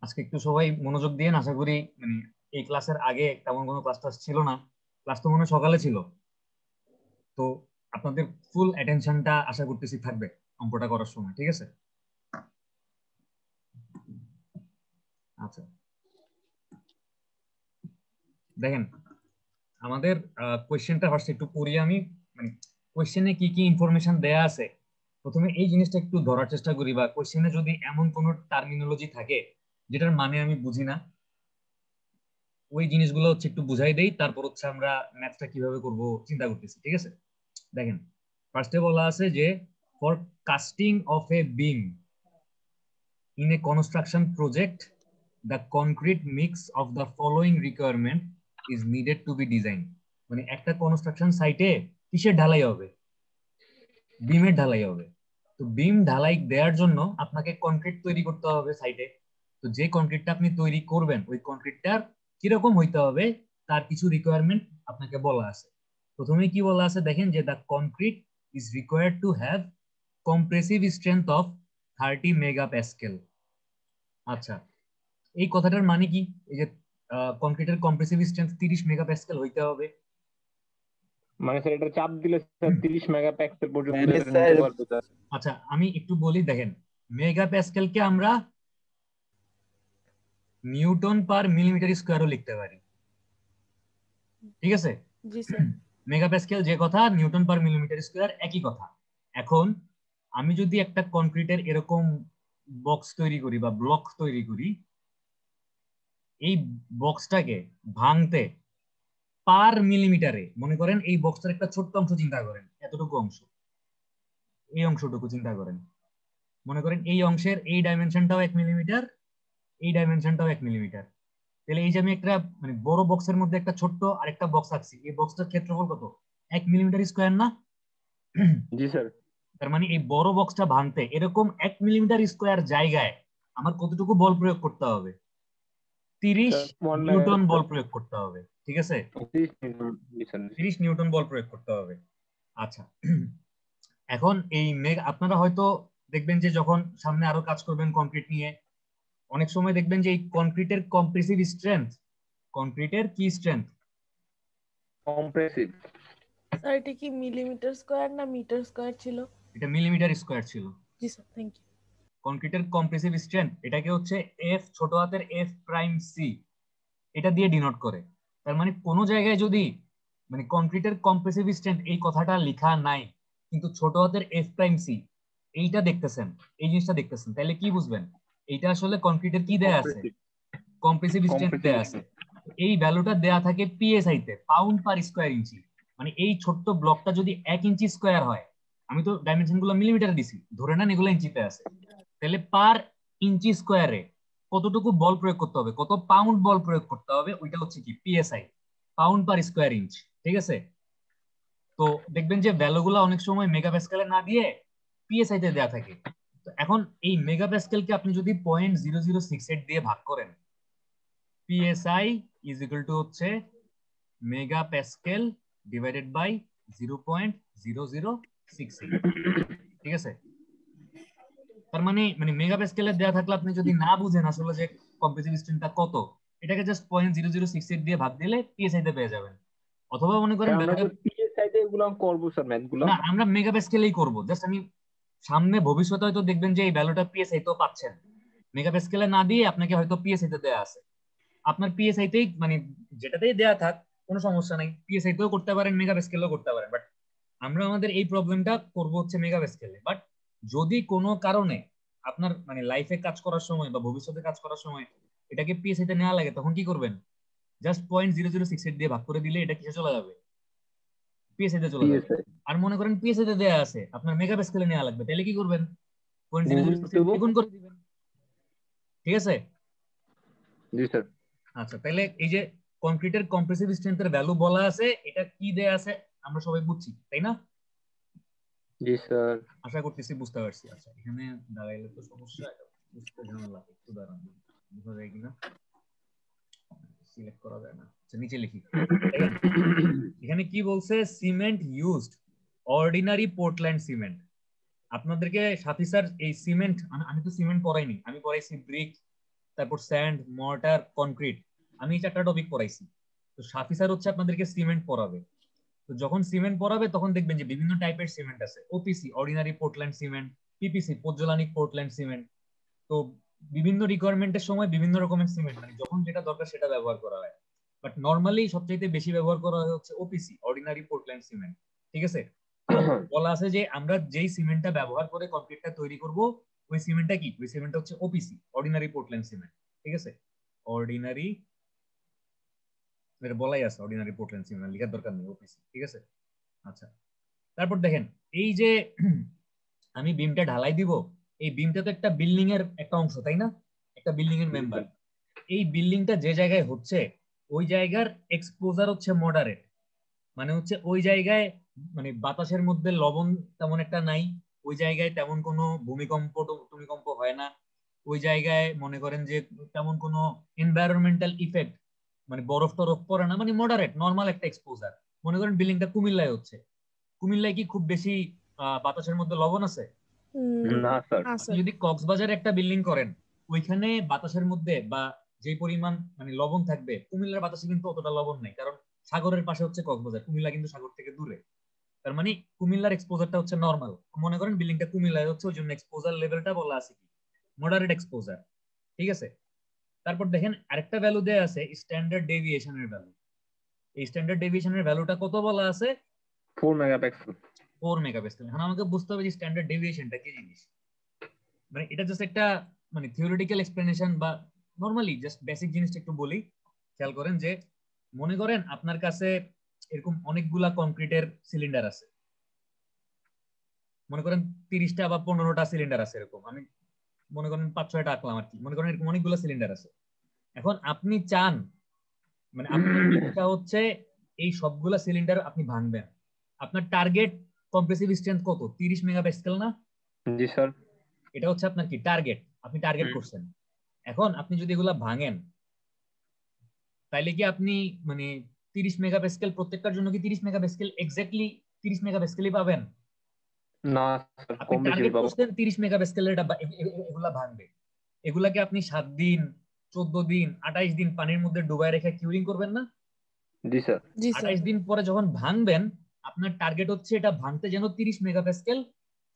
আজকে একটু সবাই মনোযোগ দিয়ে আশা করি এই ক্লাসের আগে তেমন কোনো ক্লাস টাস ছিল না। ক্লাস তো মনে হয় সকালে ছিল। তো আপনাদের ফুল অ্যাটেনশনটা আশা করতেছি থাকবে অঙ্কটা করার সময়, ঠিক আছে? আচ্ছা, দেখেন আমাদের কোয়েশ্চেনটা ফার্স্ট একটু পড়ি আমি। কোয়েশ্চেনে কি কি ইনফরমেশন দেয়া আছে প্রথমে এই জিনিসটা একটু ধরার চেষ্টা করি, বা কোয়েশ্চেনে যদি এমন কোনো টার্মিনোলজি থাকে যেটার মানে আমি বুঝি না, ওই জিনিসগুলো একটু বুঝাই দেই, তারপর আমরা ম্যাথটা কিভাবে করব চিন্তা করতেছি, ঠিক আছে? দেখেন, ফার্স্টে বলা আছে যে for casting of a beam in a construction project the concrete mix of the following requirement is needed to be design. একটা কনস্ট্রাকশন সাইটে কিসের ঢালাই হবে? বিমের ঢালাই হবে। তো বিম ঢালাই দেওয়ার জন্য আপনাকে কনক্রিট তৈরি করতে হবে সাইটে। তো যে কনক্রিটটা আপনি তৈরি করবেন ওই কনক্রিটটার কিরকম হইতে হবে তার কিছু রিকোয়ারমেন্ট আপনাকে বলা আছে। প্রথমে কি বলা আছে দেখেন, যে the concrete is required to have compressive strength of 30 megapascal. আচ্ছা, এই কথাটার মানে কি? এই যে কনক্রিটের কম্প্রেসিভ স্ট্রেংথ 30 মেগাপ্যাসকেল হইতে হবে। মানে স্যার এটা চাপ দিলে স্যার 30 মেগাপিক্সেল পর্যন্ত মানে এটা স্যার নিতে পারবে স্যার। আচ্ছা, আমি একটু বলি, দেখেন মেগাপ্যাসকেলকে আমরা নিউটন পার মিলিমিটার স্কোয়ারও লিখতে পারি, ঠিক আছে? জি স্যার। মেগাপ্যাসকেল যে কথা, নিউটন পার মিলিমিটার স্কোয়ার একই কথা। এখন আমি যদি একটা কনক্রিটের এরকম বক্স তৈরি করি বা ব্লক তৈরি করি, এই বক্সটাকে ভাঙতে পার মিলিমিটারে, মনে করেন এই বক্সটার একটা ছোট্ট অংশ চিন্তা করেন, এতটুকু অংশ, এই অংশটুকু চিন্তা করেন, মনে করেন এই অংশের এই ডাইমেনশনটাও 1 মিলিমিটার, এই ডাইমেনশনটাও 1 মিলিমিটার। তাহলে এই যে আমি একটা বড় বক্সের মধ্যে একটা ছোট্ট আরেকটা বক্স আঁকছি, এই বক্সটার ক্ষেত্রফল কত? 1 মিলিমিটার স্কোয়ার না? জি স্যার। তার মানে এই বড় বক্সটা ভাঙতে এরকম 1 মিলিমিটার স্কোয়ার জায়গায় আমার কতটুকু বল প্রয়োগ করতে হবে? 30 নিউটন বল প্রয়োগ করতে হবে, ঠিক আছে? 30 নিউটন বল প্রয়োগ করতে হবে। আচ্ছা, এখন এই আপনারা হয়তো দেখবেন যে যখন সামনে আরো কাজ করবেন কনক্রিট নিয়ে, অনেক সময় দেখবেন যে এই কনক্রিটের কম্প্রেসিভ স্ট্রেংথ, কনক্রিটের কি স্ট্রেংথ? কম্প্রেসিভ। স্যার এটা কি মিলিমিটার স্কয়ার না মিটার স্কয়ার ছিল? এটা মিলিমিটার স্কয়ার ছিল। জি স্যার, থ্যাংক ইউ। কনক্রিটের কম্প্রেসিভ স্ট্রেংথ এটাকে এফ, ছোট হাতের এফ প্রাইম সি, এটা দিয়ে ডিনোট করে। তার মানে কোন জায়গায় যদি কনক্রিটের কম্প্রেসিভ স্ট্রেংথ এই কথাটা লেখা নাই, কিন্তু ছোট হাতের এফ প্রাইম সি এইটা দেখতেছেন, এই জিনিসটা দেখতেছেন, তাহলে কি বুঝবেন? এইটা আসলে কনক্রিটের কি দেয়া আছে? কম্প্রেসিভ স্ট্রেংথ দেয়া আছে। এই ভ্যালুটা দেয়া থাকে পিএসআই তে, পাউন্ড পার স্কয়ার ইঞ্চি। এই ছোট্ট ব্লকটা যদি 1 ইঞ্চি স্কয়ার হয়, আমি তো ডাইমেনশন গুলো মিলিমিটারে দিছি, ধরে নেন এগুলো ইঞ্চিতে আছে, তাহলে পার ইঞ্চি স্কয়ারে কতটুকু বল প্রয়োগ করতে হবে, কত পাউন্ড বল প্রয়োগ করতে হবে, ওইটা হচ্ছে কি PSI, pound per square inch, ঠিক আছে? তো দেখবেন যে ভ্যালুগুলো অনেক সময় মেগাপ্যাসকেলে না দিয়ে পিএসআই তে দেয়া থাকে। তো এখন এই মেগাপ্যাসকেলকে আপনি যদি 0.0068 দিয়ে ভাগ করেন, PSI is equal to megapascal divided by 0.0068, ঠিক আছে? তার মানে মেগাপ্যাসকেলে দেয়া থাকলে আপনি যদি না বুঝেন আসলে যে কম্প্রেসিভ স্ট্রেংথটা কত, এটাকে জাস্ট 0.0068 দিয়ে ভাগ দিলে পিএসআই তে পেয়ে যাবেন। অথবা মনে করেন আমরা পিএসআই তে এগুলো করব স্যার, ম্যাথগুলো না, আমরা মেগাপ্যাসকেলেই করব। জাস্ট আমি সামনে ভবিষ্যতে হয়তো দেখবেন যে এই ভ্যালুটা পিএসআই তেও পাচ্ছেন, মেগাপ্যাসকেলে না দিয়ে আপনাকে হয়তো পিএসআই তে দেয়া আছে। আপনার পিএসআই তেই যেটাতেই দেয়া থাক কোনো সমস্যা নাই, পিএসআই তেও করতে পারেন, মেগাপ্যাসকেলেও করতে পারেন, বাট আমরা আমাদের এই প্রবলেমটা করব মেগাপ্যাসকেলে। বাট যদি কোনো কারণে আপনার লাইফে কাজ করার সময় বা ভবিষ্যতে কাজ করার সময় এটাকে পিএসআই তে নেওয়া লাগে, তখন কি করবেন? জাস্ট 0.0068 দিয়ে ভাগ করে দিলে এটা কিসে চলে যাবে? পিএসআই তে চলে যাবে। আর মনে করেন পিএসআই তে দেয়া আছে, আপনার মেগাপ্যাসকেলে নেওয়া লাগবে, তাহলে কি করবেন? 0.0068 গুণ করে দিবেন, ঠিক আছে? জি স্যার। আচ্ছা, তাহলে এই যে কনক্রিটের কম্প্রেসিভ স্ট্রেংথের ভ্যালু বলা আছে, এটা কি দেয়া আছে আমরা সবাই বুঝছি, তাই না? জি স্যার। আশা করতেছি বুঝতে পারছি। আচ্ছা, এখানে দাঁড়াইলে তো সমস্যা, বুঝতে ঝামেলা, একটু দাঁড়ান, বোঝা যায় কিনা, সিলেক্ট করা যায় না। আচ্ছা, নিচে লিখি। এখানে কি বলছে? Cement used, ordinary Portland cement. আপনাদেরকে সাথী স্যার এই সিমেন্ট, আমি তো সিমেন্ট পড়াইনি, আমি পড়াইছি ব্রিক, তারপর স্যান্ড, মর্টার, কনক্রিট। আমি এই 4টা টপিক পড়াইছি। তো সাফি স্যার হচ্ছে আপনাদেরকে সিমেন্ট পড়াবে। তো যখন সিমেন্ট পড়াবে তখন দেখবেন যে বিভিন্ন টাইপের সিমেন্ট আছে। OPC ordinary Portland cement, PPC pozzolanic Portland cement. তো বিভিন্ন রিকোয়ারমেন্টের সময় বিভিন্ন রকমের সিমেন্ট, মানে যখন যেটা দরকার সেটা ব্যবহার করা হয়। বাট নর্মালি সবচেয়ে বেশি ব্যবহার করা হয় হচ্ছে ওপিসি অর্ডিনারি পোর্টল্যান্ড সিমেন্ট। ঠিক আছে? তো বলা আছে যে আমরা যেই সিমেন্টটা ব্যবহার করে কংক্রিটটা তৈরি করব ওই সিমেন্টটা কি? ওই সিমেন্টটা হচ্ছে ওপিসি অর্ডিনারি পোর্টল্যান্ড সিমেন্ট। ঠিক আছে? অর্ডিনারি, এটা বলাই আছে অর্ডিনারি পোর্টল্যান্ড সিমেন্ট, লেখার দরকার নেই, ওপিসি। ঠিক আছে? আচ্ছা, তারপর দেখেন এই যে আমি বিমটা ঢালাই দিব, এই বিমটা তো একটা বিল্ডিং এর একটা অংশ, তাই না? একটা বিল্ডিং এর মেম্বার। এই বিল্ডিংটা যে জায়গায় হচ্ছে ওই জায়গার এক্সপোজার হচ্ছে মডারেট, মানে হচ্ছে ওই জায়গায় মানে বাতাসের মধ্যে লবণ তেমন একটা নাই, ওই জায়গায় তেমন কোনো ভূমিকম্প হয় না, ওই জায়গায় মনে করেন যে তেমন কোনো এনভায়রনমেন্টাল ইফেক্ট মানে বরফ টরফ পড়ে না, মানে মডারেট নর্মাল একটা এক্সপোজার। মনে করেন বিল্ডিংটা কুমিল্লায় হচ্ছে, কুমিল্লায় কি খুব বেশি বাতাসের মধ্যে লবণ আছে? না স্যার। আপনি যদি কক্সবাজারে একটা বিল্ডিং করেন, ওইখানে বাতাসের মধ্যে বা যে পরিমাণ মানে লবণ থাকবে, কুমিল্লার বাতাসে কিন্তু অতটা লবণ নেই, কারণ সাগরের পাশে হচ্ছে কক্সবাজার, কুমিল্লা কিন্তু সাগর থেকে দূরে। তার মানে কুমিল্লার এক্সপোজারটা হচ্ছে নরমাল। মনে করেন বিল্ডিংটা কুমিল্লায় হচ্ছে, ওই জন্য এক্সপোজার লেভেলটা বলা আছে কি মডারেট এক্সপোজার। ঠিক আছে? তারপর দেখেন আরেকটা ভ্যালু দেয়া আছে স্ট্যান্ডার্ড ডেভিয়েশনের ভ্যালু। এই স্ট্যান্ডার্ড ডেভিয়েশনের ভ্যালুটা কত বলা আছে? 4 মেগাপিক্সেল। 4 মেগাপিক্সেল। এখন আমাকে বুঝতে হবে যে স্ট্যান্ডার্ড ডেভিয়েশনটা কি জিনিস। মানে এটা জাস্ট একটা মানে থিওরিটিক্যাল এক্সপ্লেনেশন বা নরমালি জাস্ট বেসিক জিনিসটা একটু বলি। খেয়াল করেন যে মনে করেন আপনার কাছে এরকম অনেকগুলা কংক্রিটের সিলিন্ডার আছে, মনে করেন 30টা বা 15টা সিলিন্ডার আছে এরকম, আমি মনে করেন 5-6টা আঁকলাম আর কি, মনে করেন এরকম অনেকগুলো সিলিন্ডার আছে। এখন আপনি চান মানে আপনার ইচ্ছা হচ্ছে এই সবগুলা সিলিন্ডার আপনি ভাঙবেন। আপনার টার্গেট কম্প্রেসিভ স্ট্রেংথ কত? 30 মেগাপ্যাসকেল না? জি স্যার। এটা হচ্ছে আপনার কি টার্গেট, আপনি টার্গেট করছেন। এখন আপনি যদি এগুলা ভাঙেন তাইলে কি আপনি মানে 30 মেগাপ্যাসকেল প্রত্যেকটার জন্য কি 30 মেগাপ্যাসকেল এক্স্যাক্টলি 30 মেগাপ্যাসকেলই পাবেন? না স্যার, আপনি কম বেশি টার্গেট পাবো। করছেন 30 মেগাপ্যাসকেলের এগুলা ভাঙবে। এগুলাকে আপনি 7 দিন 14 দিন 28 দিন পানির মধ্যে ডুবায় রেখে কিউরিং করবেন না? জি স্যার। 28 দিন পরে যখন ভাঙবেন আপনার টার্গেট হচ্ছে এটা ভাঙতে যেন 30 মেগাপ্যাসকেল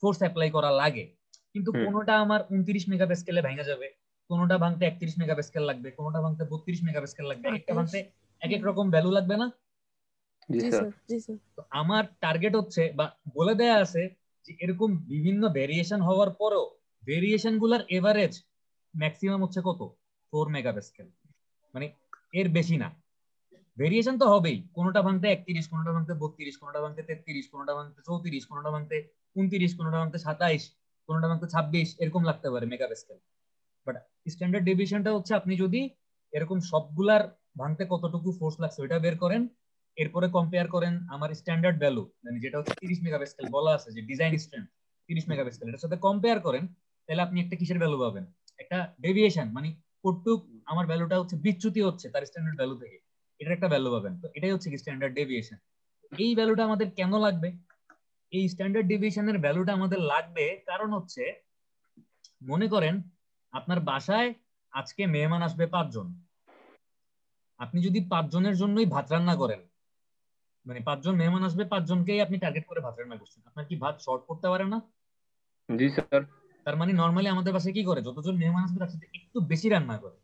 ফোর্স অ্যাপ্লাই করা লাগে। কিন্তু কোনোটা আমার 29 মেগাপ্যাসকেলে ভেঙে যাবে, কোনোটা ভাঙতে 31 মেগাপ্যাসকেল লাগবে, কোনোটা ভাঙতে 32 মেগাপ্যাসকেল লাগবে, একটা ভাঙতে এক এক রকম ভ্যালু লাগবে না? জি স্যার। তো আমার টার্গেট হচ্ছে বা বলে দেয়া আছে যে এরকম বিভিন্ন ভেরিয়েশন হওয়ার পরও ভেরিয়েশন গুলার এভারেজ ম্যাক্সিমাম হচ্ছে কত? 4 মেগাপ্যাসকেল, মানে এর বেশি না। ভেরিয়েশন তো হবেই, কোনোটা ভাঙতে 31, কোনোটা ভাঙতে 32, কোনোটা ভাঙতে 33, কোনোটা ভাঙতে 34, কোনোটা ভাঙতে 29, কোনোটা ভাঙতে 27, কোনোটা ভাঙতে 26, এরকম লাগতে পারে মেগাপ্যাসকেল। বাট স্ট্যান্ডার্ড ডেভিয়েশনটা হচ্ছে আপনি যদি এরকম সবগুলার ভাঙতে কতটুকু ফোর্স লাগছে ওইটা বের করেন, এরপরে কম্পেয়ার করেন আমার স্ট্যান্ডার্ড ভ্যালু মানে যেটা হচ্ছে 30 মেগাপ্যাসকেল বলা আছে যে ডিজাইন স্ট্রেংথ 30 মেগাপ্যাসকেল, এটার সাথে কম্পেয়ার করেন, তাহলে আপনি একটা কিসের ভ্যালু পাবেন? একটা ডেভিয়েশন মানে কতটুক আমার ভ্যালুটা হচ্ছে বিচ্যুতি হচ্ছে তার স্ট্যান্ডার্ড ভ্যালু থেকে, এটার একটা ভ্যালু পাবেন। তো এটাই হচ্ছে কি স্ট্যান্ডার্ড ডেভিয়েশন। এই ভ্যালুটা আমাদের কেন লাগবে? এই স্ট্যান্ডার্ড ডেভিয়েশনের ভ্যালুটা আমাদের লাগবে কারণ হচ্ছে মনে করেন আপনার বাসায় আজকে মেহমান আসবে 5 জন, আপনি যদি 5 জনের জন্যই ভাত রান্না করেন, মানে 5 জন মেহমান আসবে, 5 জনকেই আপনি টার্গেট করে ভাত রান্না করছেন, আপনার কি ভাত শর্ট করতে পারে না? জি স্যার। তার মানে নরমালি আমাদের বাসায় কি করে, যতজন মেহমান আসবে তার সাথে একটু বেশি রান্না করে,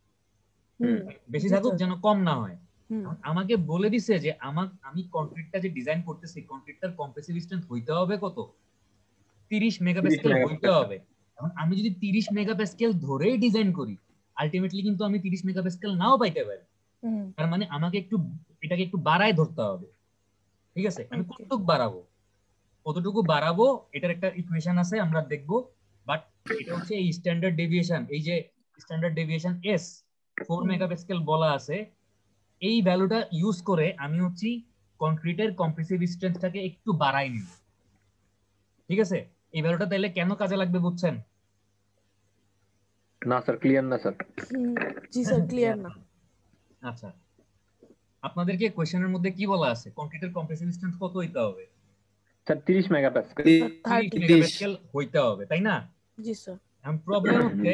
বেশি থাকুক যেন কম না হয়। আমাকে বলে দিছে যে আমি কংক্রিটটা যে ডিজাইন করতেছি কংক্রিটটার কম্প্রেসিভ স্ট্রেংথ হইতে হবে কত? 30 মেগাপ্যাসকেল হইতে হবে। এখন আমি যদি 30 মেগাপ্যাসকেল ধরেই ডিজাইন করি আলটিমেটলি কিন্তু আমি 30 মেগাপ্যাসকেল নাও পাইতে পারি। তার মানে আমাকে এটাকে একটু বাড়ায় ধরতে হবে। ঠিক আছে? আমি কতটুকু বাড়াবো এটার একটা ইকুয়েশন আছে, আমরা দেখব। বাট এটা হচ্ছে এই স্ট্যান্ডার্ড ডেভিয়েশন, এই যে স্ট্যান্ডার্ড ডেভিয়েশন এস 4 মেগাপ্যাসকেল বলা আছে, এই ভ্যালুটা ইউজ করে আমি হচ্ছে কংক্রিটের কম্প্রেসিভ স্ট্রেংথটাকে একটু বাড়াই নিব। ঠিক আছে? এই ভ্যালুটা তাহলে কেন কাজে লাগবে বুঝছেন? না স্যার, ক্লিয়ার না স্যার। জি স্যার, ক্লিয়ার না। আচ্ছা, আপনাদেরকে কোশ্চেনের মধ্যে কি বলা আছে? কংক্রিটের কম্প্রেসিভ স্ট্রেংথ কত হইতে হবে? Sir 30 megapascal. 30 মেগাপ্যাসকেল হইতে হবে, তাই না? জি স্যার। এখন প্রবলেম হচ্ছে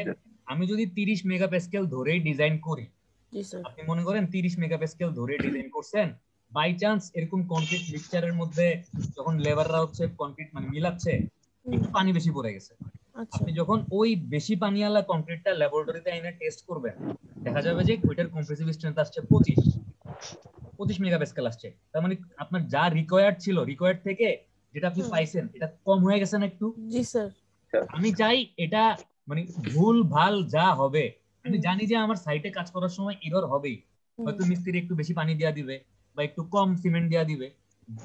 আমি যদি 30 মেগাপ্যাসকেল ধরেই ডিজাইন করি, জি স্যার। আপনি মনে করেন 30 মেগাপ্যাসকেল ধরে ডিজাইন করছেন, বাই চান্স এরকম কনক্রিট মিক্সচারের মধ্যে যখন লেবাররা হচ্ছে কনক্রিট মানে মিলাচ্ছে, একটু পানি বেশি পড়ে গেছে, আচ্ছা। আপনি যখন ওই বেশি পানিওয়ালা কনক্রিটটা ল্যাবরেটরিতে এনে টেস্ট করবেন, দেখা যাবে যে ওইটার কম্প্রেসিভ স্ট্রেংথ আসছে 25 মেগাপ্যাসকেল আসছে। তার মানে আপনার যা রিকোয়ার্ড ছিল, রিকোয়ার্ড থেকে যেটা আপনি পাইছেন এটা কম হয়ে গেছে না একটু? জি স্যার। আমি চাই এটা মানে ভুল ভাল যা হবে, আমি জানি যে আমার সাইটে কাজ করার সময় এরর হবেই, হয়তো মিস্ত্রি একটু বেশি পানি দেয়া দিবে বা একটু কম সিমেন্ট দেয়া দিবে,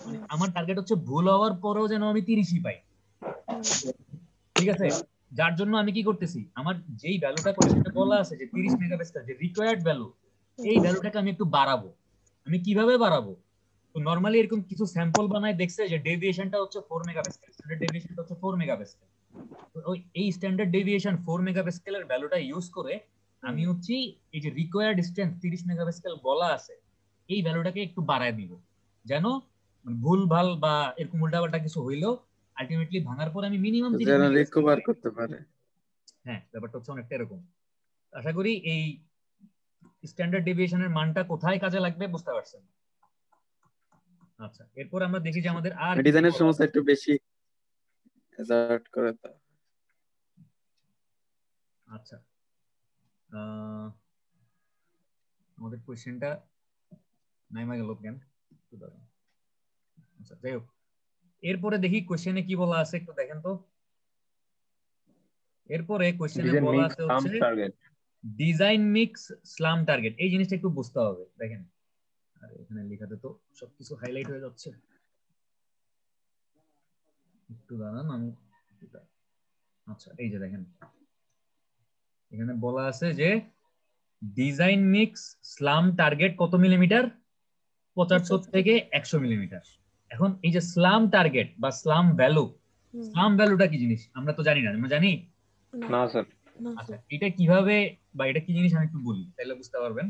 মানে আমার টার্গেট হচ্ছে ভুল হওয়ার পরেও যেন আমি 30ই পাই, ঠিক আছে? যার জন্য আমি কি করতেছি, আমার যেই ভ্যালুটা কোশ্চেনে বলা আছে যে 30 মেগাপ্যাসকেল যে রিকোয়ার্ড ভ্যালু, এই ভ্যালুটাকে আমি একটু বাড়াবো। আমি কিভাবে বাড়াবো? তো নরমালি এরকম কিছু স্যাম্পল বানায় দেখছে যে ডেভিয়েশনটা হচ্ছে 4 মেগাপ্যাসকেল, স্ট্যান্ডার্ড ডেভিয়েশনটা হচ্ছে 4 মেগাপ্যাসকেল। তো ওই এই স্ট্যান্ডার্ড ডেভিয়েশন 4 মেগাপ্যাসকেলের ভ্যালুটা ইউজ করে আমি হচ্ছে এই যে রিকোয়ার্ড স্ট্রেংথ 30 মেগাপ্যাসকেল বলা আছে এই ভ্যালুটাকে একটু বাড়ায় দিব, যেন ভুল ভাল বা এরকম উল্টাপাল্টা কিছু হইলো আলটিমেটলি ভাঙার পর আমি মিনিমাম 30 যেন মেগাপ্যাসকেল রিকভার করতে পারে। হ্যাঁ, ব্যাপারটা হচ্ছে অনেকটা এরকম। আশা করি এই স্ট্যান্ডার্ড ডেভিয়েশনের মানটা কোথায় কাজে লাগবে বুঝতে পারছেন। আচ্ছা, এরপর আমরা দেখি যে আমাদের আর ডিজাইনের সমস্যা একটু বেশি হ্যাজার্ড করে তো। আচ্ছা, আমাদের কোশ্চেনটা নাইমা গেল কেন? আচ্ছা, যাই হোক, এরপরে দেখি কোশ্চেনে কি বলা আছে একটু দেখেন তো। এরপরে কোশ্চেনে বলা আছে হচ্ছে ডিজাইন মিক্স স্লাম টার্গেট। এই জিনিসটা একটু বুঝতে হবে, দেখেন। আর এখানে লেখাতে তো সবকিছু হাইলাইট হয়ে যাচ্ছে, একটু দাঁড়ান আমি। আচ্ছা, এই যে দেখেন এখানে বলা আছে যে ডিজাইন মিক্স স্লাম টার্গেট কত মিলিমিটার? 75 থেকে 100 মিলিমিটার। এখন এই যে স্লাম টার্গেট বা স্লাম ভ্যালুটা কি জিনিস আমরা তো জানি না, আমরা জানি না স্যার। আচ্ছা, এটা কিভাবে বা এটা কি জিনিস আমি একটু বলি তাহলে বুঝতে পারবেন।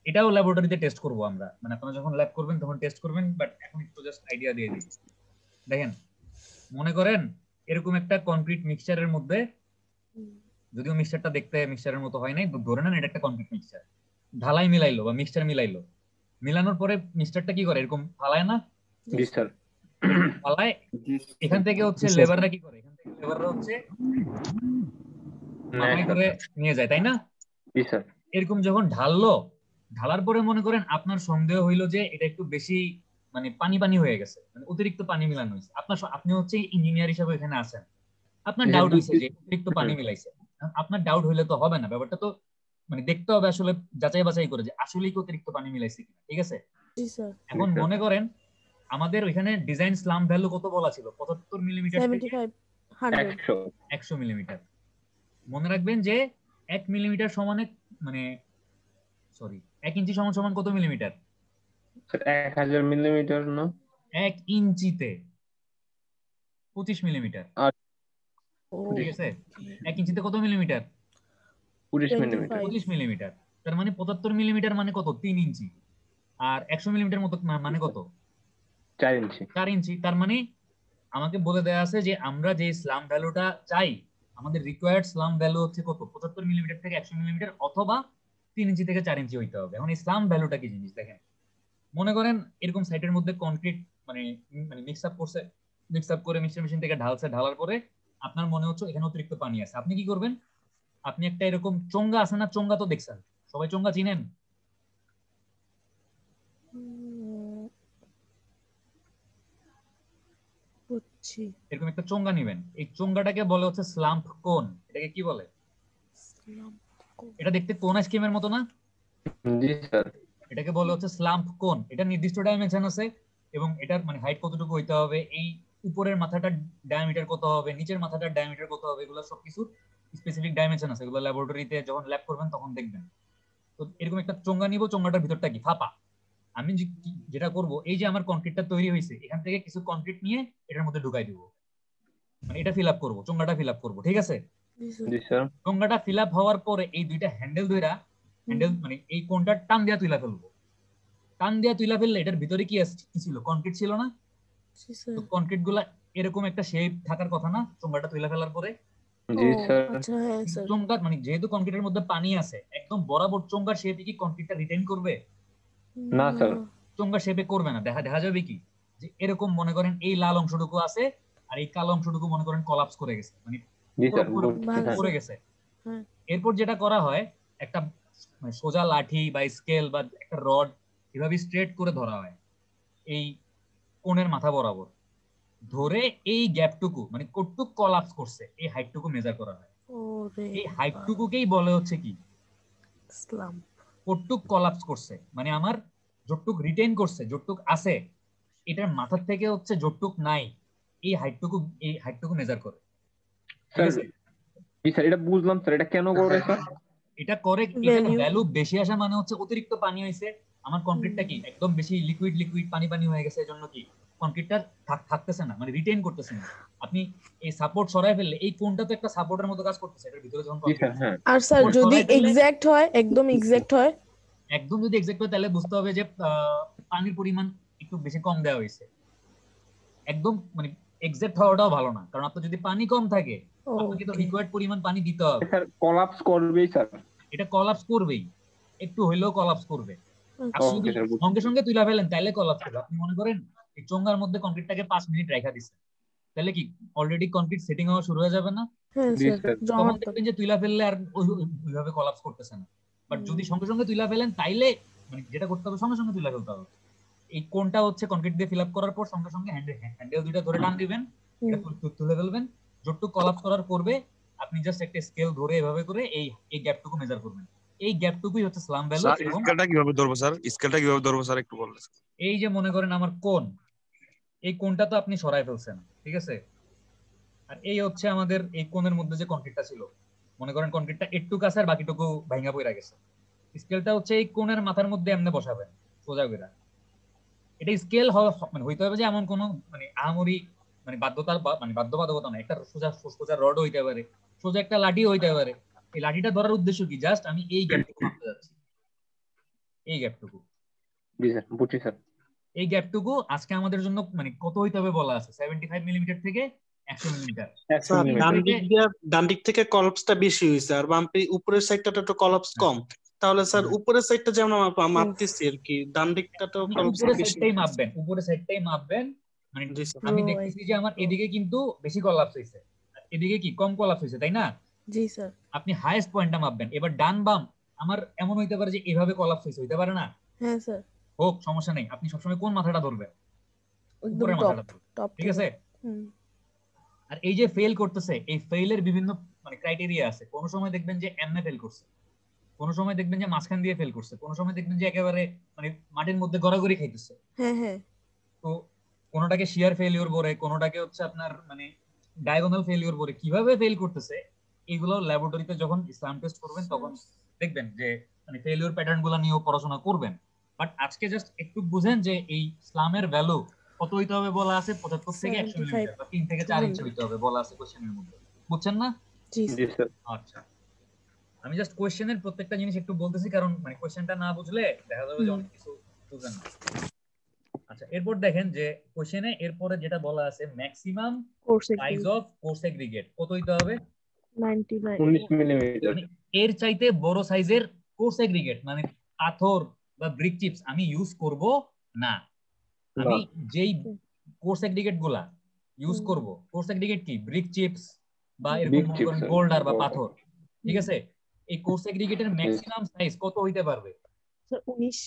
এটাও ল্যাবরেটরিতে টেস্ট করব আমরা, মানে আপনারা যখন ল্যাব করবেন তখন টেস্ট করবেন, বাট এখন একটু জাস্ট আইডিয়া দিয়ে দিই। দেখেন, মনে করেন এরকম একটা কনক্রিট মিক্সচারের মধ্যে, যদিও মিক্সচারটা দেখতে মিক্সচারের মতো হয় নাই, ধরে নেন এটা একটা কনক্রিট মিক্সচার, ঢালাই মিলাইলো বা মিক্সচার মিলাইলো, মিলানোর পরে মিক্সচারটা কি করে এরকম ফালায় না? জি স্যার। ফালায়। এখান থেকে হচ্ছে লেবাররা কি করে, এখান থেকে লেবাররা হচ্ছে মাথায় করে নিয়ে যায়, তাই না? জি স্যার। এরকম যখন ঢালার পরে মনে করেন আপনার সন্দেহ হইলো যে এটা একটু বেশি মানে পানি পানি হয়ে গেছে, মানে অতিরিক্ত পানি মিলানো হয়েছে, আপনি হচ্ছে ইঞ্জিনিয়ার হিসেবে এখানে আছেন, আপনার ডাউট হয়েছে যে অতিরিক্ত পানি মিলাইছে। আপনার ডাউট হইলে তো হবে না, ব্যাপারটা তো মানে দেখতে হবে আসলে, যাচাই বাছাই করে যে আসলেই কি অতিরিক্ত পানি মিলাইছে কিনা, ঠিক আছে? এখন মনে করেন আমাদের ওইখানে ডিজাইন স্লাম ভ্যালু কত বলা ছিল? 75 মিলিমিটার থেকে 100 মিলিমিটার। মনে রাখবেন যে 1 মিলিমিটার সমানে মানে সরি 1 ইঞ্চি সমান সমান কত মিলিমিটার? 1000 মিলিমিটার না, 1 ইঞ্চিতে 25 মিলিমিটার, ঠিক আছে? 1 ইঞ্চিতে কত মিলিমিটার? 20 মিলিমিটার। 25 মিলিমিটার। তার মানে 75 মিলিমিটার মানে কত? 3 ইঞ্চি। আর 100 মিলিমিটার মতো মানে কত? 4 ইঞ্চি। 4 ইঞ্চি। তার মানে আমাকে বলে দেয়া আছে যে আমরা যে স্লাম ভ্যালুটা চাই, আমাদের রিকোয়ার্ড স্লাম ভ্যালু হচ্ছে কত? 75 মিলিমিটার থেকে 100 মিলিমিটার, অথবা 3 ইঞ্চি থেকে 4 ইঞ্চি হইতে হবে। এখন এই স্লাম ভ্যালুটা কি জিনিস দেখেন, মনে করেন এরকম সাইটের মধ্যে কনক্রিট মানে মানে মিক্স আপ করে মিক্সচার মেশিন থেকে ঢালার পরে আপনার মনে হচ্ছে এখানে অতিরিক্ত পানি আছে, আপনি কি করবেন? আপনি একটা এরকম চোঙ্গা আছে না, চোঙ্গা তো দেখছেন সবাই, চোঙ্গা চিনেন? এরকম একটা চোঙ্গা নিবেন, এই চোঙ্গাটাকে বলে হচ্ছে স্লাম্প কোন। এটাকে কি বলে? এটা দেখতে কোন আইসক্রিমের মতো না? জি স্যার। এটাকে বলে হচ্ছে স্লাম্প কোন। এটা নির্দিষ্ট ডাইমেনশন আছে এবং এটার মানে হাইট কতটুকু হইতে হবে, এই উপরের মাথাটার ডায়ামিটার কত হবে, নিচের মাথাটার ডায়ামিটার কত হবে, এগুলো সবকিছু স্পেসিফিক ডাইমেনশন আছে, এগুলো ল্যাবরেটরিতে যখন ল্যাব করবেন তখন দেখবেন। তো এরকম একটা চোঙ্গা নিব, চোঙ্গাটার ভিতরটা কি ফাঁপা। আমি যেটা করব, এই যে আমার কনক্রিটটা তৈরি হয়েছে, এখান থেকে কিছু কনক্রিট নিয়ে এটার মধ্যে ঢুকাই দিব, মানে এটা ফিল আপ করবো, চোঙ্গাটা ফিল আপ করবো, ঠিক আছে? চোঙ্গাটা ফিল আপ হওয়ার পরে এই দুইটা হ্যান্ডেল মানে এই কোনটা টান দিয়া তুইলা ফেলবো। টান দিয়া তুইলা ফেললে এটার ভিতরে কি ছিল? কনক্রিট ছিল না? তো কনক্রিট গুলা এরকম একটা শেপ থাকার কথা না চোঙ্গাটা তুইলা ফেলার পরে? জি স্যার। আচ্ছা হ্যাঁ স্যার। চোঙ্গার মানে যেহেতু কংক্রিটের মধ্যে পানি আছে, একদম বরাবর চোঙ্গার শেপে কি কংক্রিটটা রিটেইন করবে? না স্যার। চোঙ্গার শেপে করবে না। দেখা দেখা যাবে কি যে এরকম মনে করেন এই লাল অংশটুকু আছে আর এই কালো অংশটুকু মনে করেন কলাপস করে গেছে, মানে জি স্যার, পুরো ভালো পড়ে স্যার। গেছে। হ্যাঁ। এরপর যেটা করা হয়, একটা মানে সোজা লাঠি বা স্কেল বা একটা রড এভাবে স্ট্রেট করে ধরা হয় এই কোণের মাথা বরাবর, ধরে এই গ্যাপটুকু মানে কতটুক কলাপস করছে এই হাইটটুকু মেজার করা হয়। ওরে এই হাইটটুকুকেই বলে হচ্ছে কি ইসলাম। কতটুক কলাপস করছে, মানে আমার যতটুক রিটেইন করছে, যতটুক আছে এটার মাথার থেকে হচ্ছে যতটুক নাই, এই হাইটটুকু মেজার করে। ঠিক আছে? জি স্যার, এটা বুঝলাম স্যার, এটা কেন করে স্যার? এটা করে এটার ভ্যালু বেশি আসা মানে হচ্ছে অতিরিক্ত পানি হয়েছে, আমার কংক্রিটটা কি একদম বেশি লিকুইড লিকুইড পানি পানি হয়ে গেছে, এজন্য কি কংক্রিটটা থাকতেছে না, মানে রিটেইন করতেছে না। আপনি এই সাপোর্ট সরায় ফেললে এই কোনটা তো একটা সাপোর্টের মতো কাজ করতেছে এটার ভিতরে যখন জি স্যার। কংক্রিট। হ্যাঁ। আর স্যার support যদি সরায় ফেললে এক্সাক্ট হয়, একদম এক্সাক্ট হয়, একদম যদি এক্সাক্ট হয় তাহলে বুঝতে হবে যে পানির পরিমাণ একটু বেশি কম দেওয়া হয়েছে। একদম মানে এক্সাক্ট হওয়াটাও ভালো না, কারণ আপনার যদি পানি কম থাকে আপনাকে তো ওকে রিকোয়ার্ড পরিমাণ পানি দিতে হবে। স্যার কলাপস করবেই স্যার। এটা কলাপস করবেই, একটু হইলেও কলাপস করবে। আপনি যদি ওকে স্যার, বুঝছি। সঙ্গে সঙ্গে তুলে ফেলেন তাহলে কলাপস করবে। আপনি মনে করেন এই চোঙ্গার মধ্যে কংক্রিটটাকে 5 মিনিট রাখা দিচ্ছেন, তাহলে কি অলরেডি কংক্রিট সেটিং হওয়া শুরু হয়ে যাবে না? হ্যাঁ জি স্যার স্যার। তখন জমাট দেখবেন যে তুইলা ফেললে আর ওইভাবে কলাপস করতেছে না। বাট যদি সঙ্গে সঙ্গে তুইলা ফেলেন তাইলে মানে যেটা করতে হবে সঙ্গে সঙ্গে তুইলা ফেলতে হবে। এই কোনটা হচ্ছে কংক্রিট দিয়ে ফিল আপ করার পর সঙ্গে সঙ্গে হ্যান্ডেল দুইটা ধরে টান দিবেন, এটা তুলে ফেলবেন। যতটুকু কলাপস করার করবে আপনি জাস্ট একটা স্কেল ধরে এভাবে করে এই গ্যাপটুকু মেজার করবেন। এই গ্যাপটুকুই হচ্ছে স্লাম ভ্যালু। স্যার স্কেলটা কিভাবে ধরবো স্যার? স্কেলটা কিভাবে ধরবো স্যার একটু বললেন। এই যে মনে করেন আমার কোণ, এই কোণটা তো আপনি সরাই ফেলছেন, ঠিক আছে? আর এই হচ্ছে আমাদের এই কোণের মধ্যে যে কংক্রিটটা ছিল, মনে করেন কংক্রিটটা একটুকু আছে আর বাকিটুকু ভাঙা পড়ে গেছে। স্কেলটা হচ্ছে এই কোণের মাথার মধ্যে এমনি বসাবেন সোজা করে। এটা স্কেল মানে হইতে হবে যে এমন কোন মানে আহামরি মানে বাধ্যবাধকতা না, একটা সোজা সোজা রড হইতে পারে, সোজা একটা লাঠি হইতে পারে। এই লাঠিটা ধরার উদ্দেশ্য কি? জাস্ট আমি এই গ্যাপটুকু মাপতে যাচ্ছি, এই গ্যাপটুকু। জি স্যার, বুঝছি স্যার। এই গ্যাপটুকু আজকে আমাদের জন্য মানে কত হইতে হবে বলা আছে 75 মিলিমিটার থেকে 100 মিলিমিটার। স্যার ডান দিক থেকে কলাপসটা বেশি হয়েছে আর উপরের সাইডটা একটু কলাপস কম, তাহলে স্যার উপরের সাইডটা যেমন মাপতেছি আর কি, ডান দিকটা তো কলাপস উপরের বেশি। সাইডটাই মাপবেন, উপরের সাইডটাই মাপবেন। মানে আমি দেখতেছি যে আমার এদিকে কিন্তু বেশি কলাপস হয়েছে, এদিকে কি কম কলাপস হয়েছে, তাই না? জি স্যার। আপনি হাইয়েস্ট পয়েন্টটা মাপবেন। এবার ডান বাম আমার এমন হইতে পারে যে এভাবে কলাপস হয়েছে, হইতে পারে না? হ্যাঁ স্যার। হোক, সমস্যা নেই। আপনি সবসময় কোন মাথাটা ধরবেন? উপরের মাথাটা ধরবেন, ঠিক আছে? আর এই যে ফেল করতেছে, এই ফেইলের বিভিন্ন মানে ক্রাইটেরিয়া আছে। কোন সময় দেখবেন যে এমনে ফেল করছে, কোন সময় দেখবেন যে মাঝখান দিয়ে ফেল করছে, কোন সময় দেখবেন যে একেবারে মানে মাটির মধ্যে গড়াগড়ি খাইতেছে। হ্যাঁ হ্যাঁ। তো কোনটাকে শিয়ার ফেলিওর বলে, কোনটাকে হচ্ছে আপনার মানে ডায়াগোনাল ফেলিওর বলে। কিভাবে ফেল করতেছে এগুলো ল্যাবরেটরিতে যখন স্ল্যাম টেস্ট করবেন তখন দেখবেন যে মানে ফেলিওর প্যাটার্ন গুলো নিয়েও পড়াশোনা করবেন। বাট আজকে জাস্ট একটু বুঝেন যে এই স্ল্যামের ভ্যালু কত হইতে হবে বলা আছে 75 থেকে 100 মিলিমিটার বা 3 থেকে 4 ইঞ্চি হইতে হবে বলা আছে কোশ্চেনের মধ্যে। বুঝছেন না? জি স্যার। আচ্ছা, আমি জাস্ট কোশ্চেনের প্রত্যেকটা জিনিস একটু বলতেছি, কারণ মানে কোশ্চেনটা না বুঝলে দেখা যাবে যে অনেক কিছু বুঝেন না। আচ্ছা, এরপর দেখেন যে কোশ্চেনে এরপরে যেটা বলা আছে maximum size of coarse aggregate কত হইতে হবে? 19 মিলিমিটার। মানে এর চাইতে বড় সাইজের কোর্স এগ্রিগেট মানে পাথর বা ব্রিক চিপস আমি ইউজ করব না। আমি যেই কোর্স এগ্রিগেট গুলা ইউজ করব, কোর্স এগ্রিগেট কি ব্রিক চিপস বা এরকম বোল্ডার বা পাথর, ঠিক আছে? এই কোর্স এগ্রিগেটের ম্যাক্সিমাম সাইজ কত হইতে পারবে? 19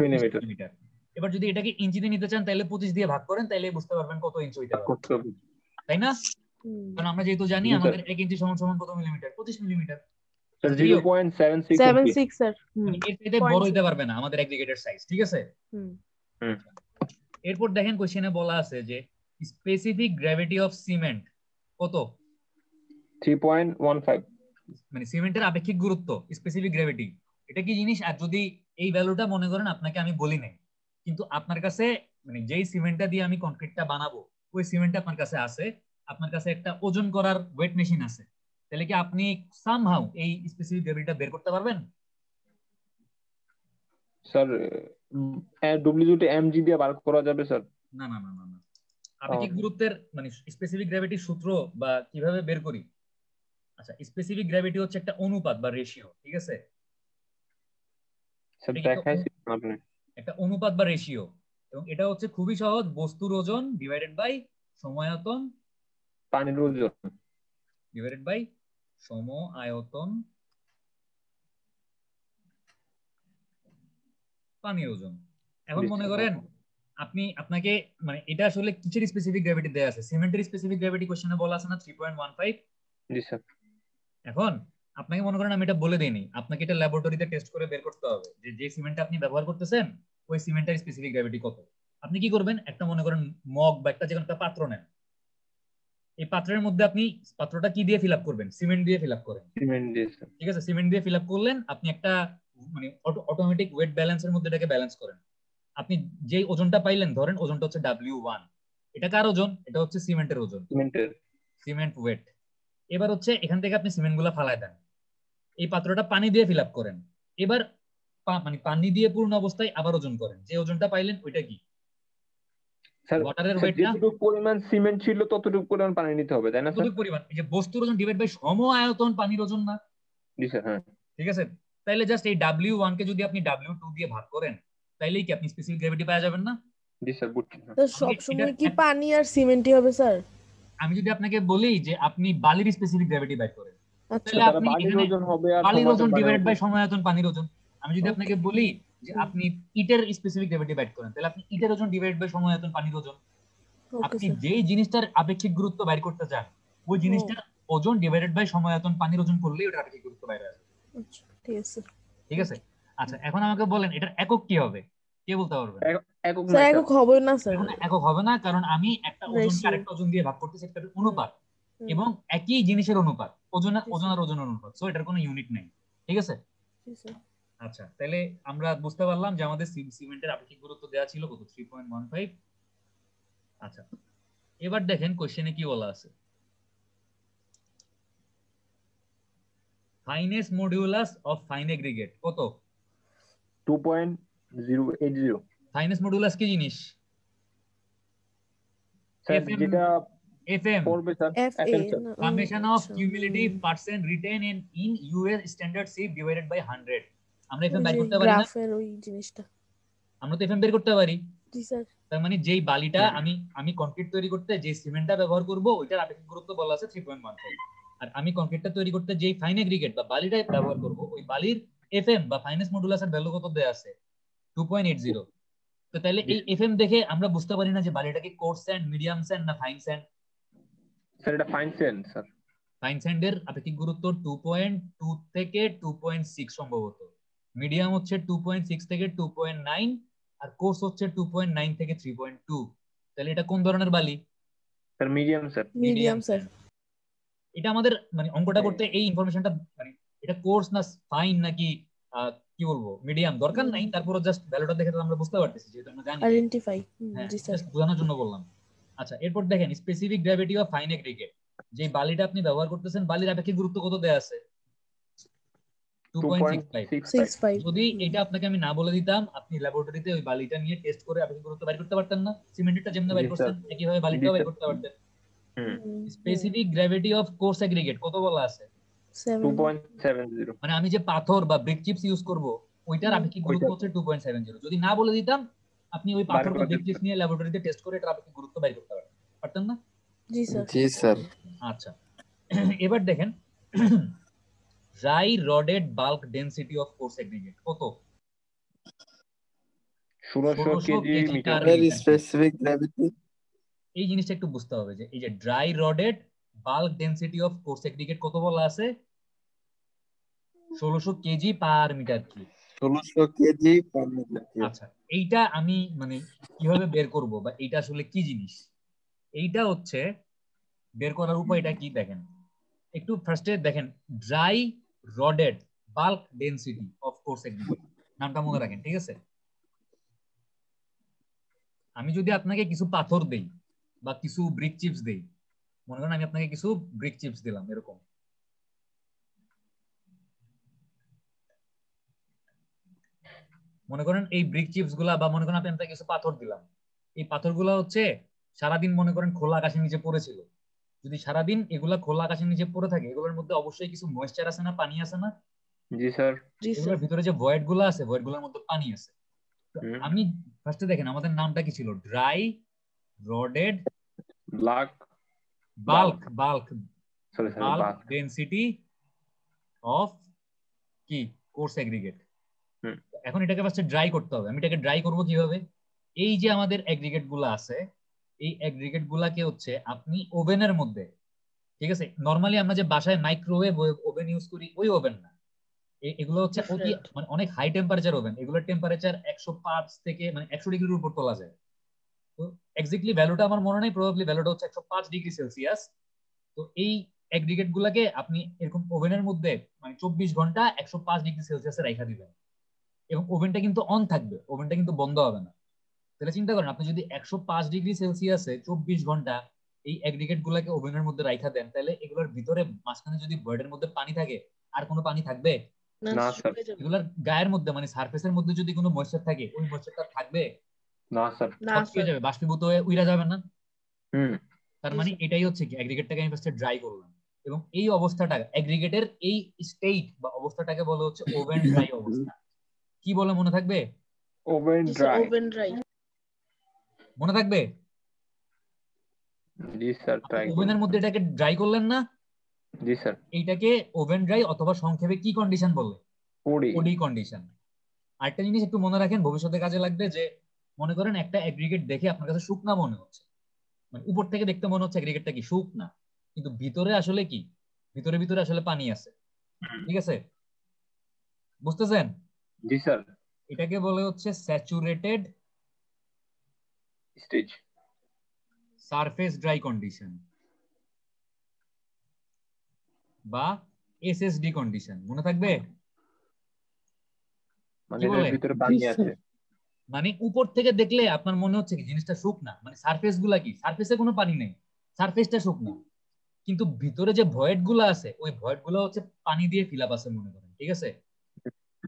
মিলিমিটার। এবার যদি এটাকে ইঞ্চিতে নিতে চান তাহলে 25 দিয়ে ভাগ করেন, তাহলে বুঝতে পারবেন কত ইঞ্চি হইতে পারে, তাই না? কারণ আমরা যেহেতু জানি আমাদের 1 ইঞ্চি সমান সমান কত মিলিমিটার? 25 মিলিমিটার। 0.76 স্যার। মানে এর চাইতে বড় হইতে পারবে না আমাদের এগ্রিগেটের সাইজ, ঠিক আছে? এরপর দেখেন কোশ্চেনে বলা আছে যে স্পেসিফিক গ্র্যাভিটি অফ সিমেন্ট কত? 3.15। মানে সিমেন্টের আপেক্ষিক গুরুত্ব, স্পেসিফিক গ্র্যাভিটি, এটা কি জিনিস? আর যদি এই ভ্যালুটা মনে করেন আপনাকে আমি বলি নাই, কিন্তু আপনার কাছে মানে যেই সিমেন্টটা দিয়ে আমি কংক্রিটটা বানাবো ওই সিমেন্টটা আপনার কাছে আছে, আপনার কাছে একটা ওজন করার ওয়েট মেশিন আছে, তাহলে কি আপনি সামহাউ এই স্পেসিফিক গ্র্যাভিটিটা বের করতে পারবেন? স্যার ডব্লিউটি এমজি দিয়ে বার করা যাবে স্যার? না না না না না, আপেক্ষিক গুরুত্বের মানে স্পেসিফিক গ্র্যাভিটির সূত্র বা কিভাবে বের করি আচ্ছা, স্পেসিফিক গ্র্যাভিটি হচ্ছে একটা অনুপাত বা রেশিও, ঠিক আছে? স্যার এটা কিন্তু দেখাইছি আপনি। একটা অনুপাত বা রেশিও, এবং এটা হচ্ছে খুবই সহজ, বস্তুর ওজন ডিভাইডেড বাই সময়ায়তন পানির ওজন। ডিভাইডেড বাই সম আয়তন পানির ওজন। এখন মনে করেন আপনাকে মানে এটা আসলে কিসের স্পেসিফিক গ্র্যাভিটি দেয়া আছে? সিমেন্টের স্পেসিফিক গ্র্যাভিটি কোশ্চেনে বলা আছে না 3.15। জি স্যার। এখন আপনাকে মনে করেন আমি এটা বলে দেইনি, আপনাকে এটা ল্যাবরেটরিতে টেস্ট করে বের করতে হবে যে যে সিমেন্টটা আপনি ব্যবহার করতেছেন ওই সিমেন্টের স্পেসিফিক গ্র্যাভিটি কত। আপনি কি করবেন, একটা মনে করেন মগ বা একটা যে কোনো একটা পাত্র নেন, এই পাত্রের মধ্যে আপনি পাত্রটা কি দিয়ে ফিল আপ করবেন? সিমেন্ট দিয়ে ফিল আপ করেন, সিমেন্ট দিয়ে স্যার। ঠিক আছে? সিমেন্ট দিয়ে ফিল আপ করলেন, আপনি একটা মানে অটোমেটিক ওয়েট ব্যালেন্সের মধ্যে এটাকে ব্যালেন্স করেন। আপনি যেই ওজনটা পাইলেন, ধরেন ওজনটা হচ্ছে W1, এটা কার ওজন? এটা হচ্ছে সিমেন্টের ওজন, সিমেন্টের। Cement weight. এবার হচ্ছে এখান থেকে আপনি সিমেন্ট গুলা ফালায় দেন, এই পাত্রটা পানি দিয়ে ফিল আপ করেন, এবার মানে পানি দিয়ে পূর্ণ অবস্থায় আবার ওজন করেন, যে ওজনটা পাইলেন ওইটা কি? স্যার ওয়াটারের ওয়েট না? যতটুকু পরিমাণ সিমেন্ট ছিল ততটুকু পরিমাণ পানি নিতে হবে, তাই না স্যার? কতটুকু পরিমাণ? এই যে বস্তুর ওজন ডিভাইড বাই সম আয়তন পানির ওজন না? জি স্যার। হ্যাঁ ঠিক আছে, তাইলে জাস্ট এই W1 কে যদি আপনি W2 দিয়ে ভাগ করেন, তাইলেই কি আপনি স্পেসিফিক গ্র্যাভিটি পাওয়া যাবেন না? জি স্যার বুঝছি। তো সবসময় কি পানি আর সিমেন্টই হবে স্যার? আমি যদি আপনাকে বলি যে আপনি বালির স্পেসিফিক গ্র্যাভিটি বের করেন, আচ্ছা, তাহলে আপনি বালির ওজন হবে আর বালির ওজন সমায়তন ডিভাইডেড বাই পানির ওজন। সময়ায়তন পানির ওজন। আমি যদি আপনাকে বলি যে আপনি ইটের স্পেসিফিক গ্র্যাভিটি বের করেন, তাহলে আপনি ইটের ওজন ডিভাইড বাই সময়ায়তন পানির ওজন। আপনি যেই জিনিসটার আপেক্ষিক গুরুত্ব বের করতে চান, ওই জিনিসটার ওজন ডিভাইডেড বাই সময়ায়তন পানির ওজন করলেই ওটা আপেক্ষিক গুরুত্ব বাইরে আসবে। আচ্ছা ঠিক আছে। ঠিক আছে, আচ্ছা এখন আমাকে বলেন এটার একক কি হবে? কে বলতে পারবেন? একক স্যার একক হবে না স্যার, এখন একক হবে না, কারণ আমি একটা ওজনকে Ratio. আরেকটা ওজন দিয়ে ভাগ করতেছি, একটা অনুপাত এবং একই জিনিসের অনুপাত, ওজন আর ওজন অনুপাত, সো এটার কোনো ইউনিট নেই। ঠিক আছে, আচ্ছা তাহলে আমরা বুঝতে পারলাম যে আমাদের সিমেন্টের আপেক্ষিক গুরুত্ব দেওয়া ছিল কত? 3.15। আচ্ছা এবার দেখেন কোশ্চেনে কি বলা আছে, finest modulus of fine aggregate কত? 2.080। ফাইনেস্ট মডুলাস কি জিনিস? স্যার যেটা FM পড়বে sir FM sir. Summation of cumulative percent retained in US standard sieve divided by 100। আমরা FM বের করতে পারি না? গ্রাফের ওই জিনিসটা আমরা তো FM বের করতে পারি। জি স্যার। তার মানে যেই বালিটা আমি কংক্রিট তৈরি করতে যে সিমেন্টটা ব্যবহার করব ওইটার আপেক্ষিক গুরুত্ব বলা আছে 3.15, আর আমি কংক্রিটটা তৈরি করতে যেই ফাইন এগ্রিগেট বা বালিটা ব্যবহার করব ওই বালির FM বা ফাইনেস্ট মডুলাসের ভ্যালু কত দেয়া আছে? 2.80। তো তাহলে এই FM দেখে আমরা বুঝতে পারি না যে বালিটা কি কোর্স স্যান্ড, মিডিয়াম স্যান্ড না ফাইন স্যান্ড? স্যার এটা ফাইন স্যান্ড স্যার। ফাইন স্যান্ডের আপেক্ষিক গুরুত্ব 2.2 থেকে 2.6 সম্ভবত, মিডিয়াম হচ্ছে 2.6 থেকে 2.9, আর কোর্স হচ্ছে 2.9 থেকে 3.2। তাহলে এটা কোন ধরনের বালি? Sir medium sir. Medium sir. এটা আমাদের মানে অঙ্কটা করতে এই ইনফরমেশনটা মানে এটা কোর্স না ফাইন নাকি কি বলবো মিডিয়াম দরকার নাই, তারপরে জাস্ট ভ্যালুটা দেখে তো আমরা বুঝতে পারতেছি যেহেতু আমরা জানি আইডেন্টিফাই। জি স্যার, জাস্ট বোঝানোর জন্য বললাম। আচ্ছা এরপর দেখেন specific gravity of fine aggregate, যে বালিটা আপনি ব্যবহার করতেছেন বালির আপেক্ষিক গুরুত্ব কত দেয়া আছে? 2.65। যদি এটা আপনাকে আমি না বলে দিতাম, আপনি ল্যাবরেটরিতে ওই বালিটা নিয়ে টেস্ট করে আপেক্ষিক গুরুত্ব বের করতে পারতেন না? সিমেন্টটা যেমন বের করতেন একইভাবে বালিটাও বের করতে পারতেন। Specific gravity of coarse aggregate কত বলা আছে? 2.70। মানে আমি যে পাথর বা ব্রিক চিপস ইউজ করব ওইটার আপেক্ষিক গুরুত্ব হচ্ছে 2.70। যদি না বলে দিতাম আপনি ওই পাথর বা ব্রিক চিপস নিয়ে ল্যাবরেটরিতে টেস্ট করে এটার আপেক্ষিক গুরুত্ব বের করতে পারতেন না? জি স্যার। জি স্যার। আচ্ছা এবার দেখেন dry rodded bulk density of coarse aggregate কত? 1600 কেজি মিটার। স্পেসিফিক গ্র্যাভিটি এই জিনিসটা একটু বুঝতে হবে যে এই যে dry rodded bulk density of coarse aggregate কত বলা আছে? 1600 KG per metre cube. 1600 KG per metre cube. আচ্ছা এইটা আমি মানে কিভাবে বের করব বা এইটা আসলে কি জিনিস, এইটা হচ্ছে বের করার উপায়টা কি দেখেন একটু। ফার্স্টে দেখেন dry rodded bulk density of coarse aggregate, নামটা মনে রাখেন, ঠিক আছে? আমি যদি আপনাকে কিছু পাথর দেই বা কিছু ব্রিক চিপস দেই, মনে করেন আমি আপনাকে কিছু ব্রিক চিপস দিলাম এরকম, মনে করেন এই ব্রিক চিপস গুলা বা মনে করেন আপনাকে কিছু পাথর দিলাম, এই পাথরগুলো হচ্ছে সারাদিন মনে করেন খোলা আকাশের নিচে পড়েছিল, যদি সারাদিন এগুলা খোলা আকাশের নিচে পড়ে থাকে, এগুলোর মধ্যে অবশ্যই কিছু ময়েশ্চার আছে না, পানি আছে না? জি স্যার। জি এগুলোর স্যার। ভিতরে যে ভয়েড গুলো আছে, ভয়েড গুলোর মধ্যে পানি আছে। তো আমি ফার্স্টে দেখেন আমাদের নামটা কি ছিল, dry rodded black bulk bulk sorry sir bulk bulk. Density of কি কোর্স এগ্রিগেট। হুম। এখন এটাকে ফার্স্টে ড্রাই করতে হবে। আমি এটাকে ড্রাই করব কিভাবে? এই যে আমাদের এগ্রিগেট গুলো আছে, এই এগ্রিগেট গুলাকে হচ্ছে আপনি ওভেনের মধ্যে, ঠিক আছে, নরমালি আমরা যে বাসায় মাইক্রোওয়েভ ওভেন ইউজ করি ওই ওভেন না, এগুলো হচ্ছে অতি Different. মানে অনেক হাই টেম্পারেচার ওভেন। এগুলোর টেম্পারেচার 105 থেকে মানে 100 ডিগ্রির উপর তোলা যায়। তো এক্স্যাক্টলি ভ্যালুটা আমার মনে নেই, প্রবাবলি ভ্যালুটা হচ্ছে 105 ডিগ্রি সেলসিয়াস। তো এই এগ্রিগেট গুলাকে আপনি এরকম ওভেনের মধ্যে মানে 24 ঘন্টা 105 ডিগ্রি সেলসিয়াসে রাখা দিবেন, এবং ওভেনটা কিন্তু অন থাকবে, ওভেনটা কিন্তু বন্ধ হবে না। তাহলে চিন্তা করেন, আপনি যদি 105 ডিগ্রি সেলসিয়াসে 24 ঘন্টা এই এগ্রিগেট গুলাকে ওভেনের মধ্যে রাখা দেন, তাহলে এগুলোর ভিতরে মাঝখানে যদি ভয়েডের মধ্যে পানি থাকে, আর কোনো পানি থাকবে না না স্যার। শুকিয়ে যাবে। এগুলোর গায়ের মধ্যে মানে সারফেসের মধ্যে যদি কোনো ময়েশ্চার থাকে, ওই ময়েশ্চারটা থাকবে না স্যার। না সব স্যার। যাবে, বাষ্পীভূত হয়ে উইরা যাবে না? হুম। তার জি মানে স্যার। এটাই হচ্ছে কি, এগ্রিগেটটাকে আমি ফার্স্টে ড্রাই করলাম, এবং এই অবস্থাটা এগ্রিগেটের এই স্টেট বা অবস্থাটাকে বলা হচ্ছে ওভেন ড্রাই অবস্থা। কি বলে মনে থাকবে? ওভেন জি স্যার, ড্রাই। Oven dry. মনে থাকবে? জি স্যার ট্রাই করুন। ওভেনের মধ্যে এটাকে ড্রাই করলেন না? জি স্যার। এইটাকে ওভেন ড্রাই অথবা সংক্ষেপে কি কন্ডিশন বলে? ওডি। ওডি কন্ডিশন। আরেকটা জিনিস একটু মনে রাখেন, ভবিষ্যতে কাজে লাগবে, যে মনে করেন একটা এগ্রিগেট দেখে আপনার কাছে শুকনা মনে হচ্ছে, মানে উপর থেকে দেখতে মনে হচ্ছে এগ্রিগেটটা কি শুকনা, কিন্তু ভিতরে আসলে কি, ভিতরে ভিতরে আসলে পানি আছে। ঠিক আছে, বুঝতেছেন? জি স্যার। এটাকে বলে হচ্ছে saturated stage. Surface dry condition বা এসএসডি কন্ডিশন। মনে থাকবে? মানে কি এটার বলে? ভিতরে পানি জি আছে। স্যার। মানে উপর থেকে দেখলে আপনার মনে হচ্ছে কি জিনিসটা শুকনা, মানে সারফেস গুলা কি, সারফেসে কোনো পানি নেই, সারফেসটা শুকনা, কিন্তু ভিতরে যে ভয়েড গুলা আছে ওই ভয়েড গুলো হচ্ছে পানি দিয়ে ফিল আপ আছে মনে করেন। ঠিক আছে,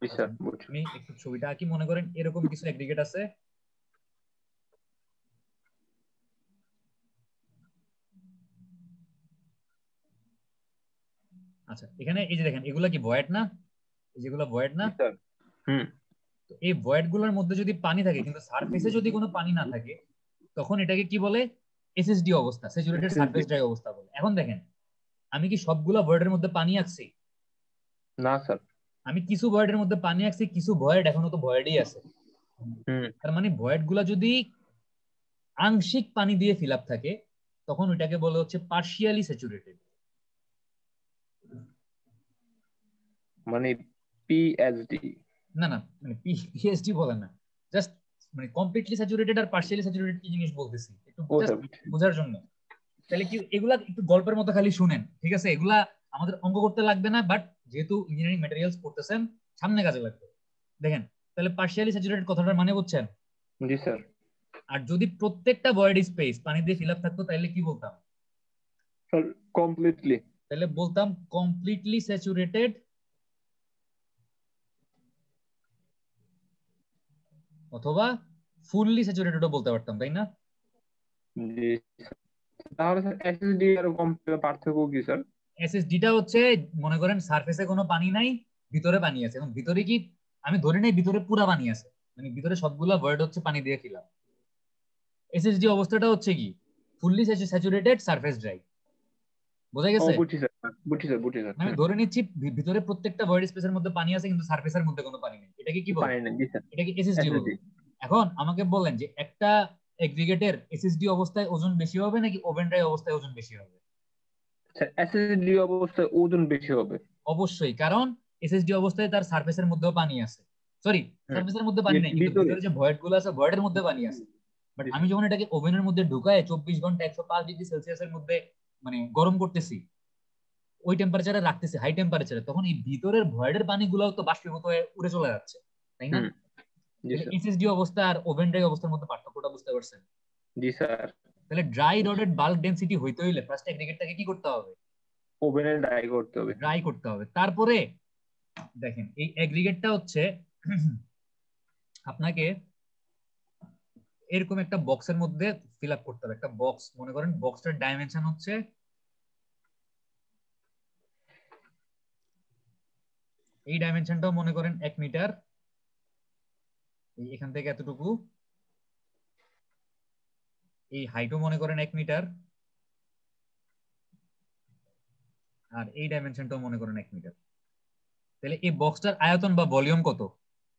জি আচ্ছা স্যার বুঝছি। আমি একটু ছবিটা আঁকি। মনে করেন এরকম কিছু এগ্রিগেট আছে, আচ্ছা এখানে এই যে দেখেন এগুলা কি ভয়েড না, এই যেগুলো ভয়েড না? জি স্যার। হুম। তো এই ভয়েড গুলোর মধ্যে যদি পানি থাকে কিন্তু সারফেসে যদি কোনো পানি না থাকে, তখন এটাকে কি বলে? এসএসডি অবস্থা, স্যাচুরেটেড সারফেস ড্রাই অবস্থা বলে। এখন দেখেন আমি কি সবগুলা ভয়েডের মধ্যে পানি আঁকছি? না স্যার। আমি কিছু ভয়েডের মধ্যে পানি আঁকছি, কিছু ভয়েড এখনো তো ভয়েডই আছে। হুম। তার মানে ভয়েড গুলা যদি আংশিক পানি দিয়ে ফিল আপ থাকে, তখন ওইটাকে বলে হচ্ছে পার্শিয়ালি স্যাচুরেটেড। মানে পিএইচডি। না না, মানে পিএইচডি বলে না, জাস্ট মানে কমপ্লিটলি স্যাচুরেটেড আর পার্শিয়ালি স্যাচুরেটেড কি জিনিস বলতেছি একটু ও জাস্ট স্যার। বোঝার জন্য। তাহলে কি এগুলা একটু গল্পের মতো খালি শুনেন, ঠিক আছে? এগুলা আমাদের অঙ্ক করতে লাগবে না, বাট যেহেতু ইঞ্জিনিয়ারিং ম্যাটেরিয়ালস পড়তেছেন সামনে কাজে লাগবে। দেখেন তাহলে পার্শিয়ালি স্যাচুরেটেড কথাটার মানে বুঝছেন? জি স্যার। আর যদি প্রত্যেকটা ভয়েড স্পেস পানি দিয়ে ফিল আপ থাকতো তাহলে কি বলতাম? Sir completely. তাহলে বলতাম কমপ্লিটলি স্যাচুরেটেড অথবা ফুললি স্যাচুরেটেডও বলতে পারতাম, তাই না? জি স্যার। তাহলে স্যার এসএসডি আর কম্পিউটার পার্থক্য কি স্যার? এসএসডিটা হচ্ছে মনে করেন সারফেসে কোনো পানি নাই, ভিতরে পানি আছে, এবং ভিতরে কি আমি ধরে নেই ভিতরে পুরা পানি আছে, মানে ভিতরে সবগুলা ভয়েড হচ্ছে পানি দিয়ে ফিল আপ। এসএসডি অবস্থাটা হচ্ছে কি ফুললি স্যাচুরেটেড সারফেস ড্রাই। বোঝা ও গেছে? বুঝছি স্যার। বুঝছি স্যার বুঝছি স্যার। আমি ধরে নিচ্ছি ভিতরে প্রত্যেকটা ভয়েড স্পেসের মধ্যে পানি আছে কিন্তু সারফেসের মধ্যে কোনো পানি নেই, এটাকে কি বলবো? পানি নেই। জি স্যার। এটাকে এসএসডি বলবো। এসএসডি। এখন আমাকে বলেন যে একটা এগ্রিগেটের এসএসডি অবস্থায় ওজন বেশি হবে নাকি ওভেন ড্রাই অবস্থায় ওজন বেশি হবে? স্যার এসএসডি অবস্থায় ওজন বেশি হবে। অবশ্যই, কারণ এসএসডি অবস্থায় তার সারফেসের মধ্যেও পানি আছে, সরি সারফেসের মধ্যে পানি নেই কিন্তু ভিতরে। ভিতরে যে ভয়েড গুলো আছে ভয়েডের মধ্যে পানি আছে। বাট জি আমি স্যার। যখন এটাকে ওভেনের মধ্যে ঢুকায় 24 ঘন্টা 105 ডিগ্রি সেলসিয়াসের মধ্যে মানে গরম করতেছি, ওই টেম্পারেচারে রাখতেছি হাই টেম্পারেচারে, তখন এই ভিতরের ভয়েডের পানিগুলোও তো বাষ্পীভূত হয়ে উড়ে চলে যাচ্ছে, তাই না? হুম। জি তাহলে স্যার। এসএসডি অবস্থা আর ওভেন ড্রাই অবস্থার মধ্যে পার্থক্যটা বুঝতে পারছেন? জি স্যার। তাহলে ড্রাই রডেড বাল্ক ডেনসিটি হইতে হইলে ফার্স্ট এগ্রিগেটটাকে কি করতে হবে? ওভেনে ড্রাই করতে হবে। ড্রাই করতে হবে। তারপরে দেখেন এই এগ্রিগেটটা হচ্ছে আপনাকে এরকম একটা বক্সের মধ্যে ফিল আপ করতে হবে। একটা বক্স মনে করেন, বক্সটার ডাইমেনশন হচ্ছে এই ডাইমেনশনটাও মনে করেন 1 মিটার, এখান থেকে এতটুকু, এই হাইটও মনে করেন 1 মিটার, আর এই ডাইমেনশনটাও মনে করেন 1 মিটার। তাহলে এই বক্সটার আয়তন বা ভলিউম কত?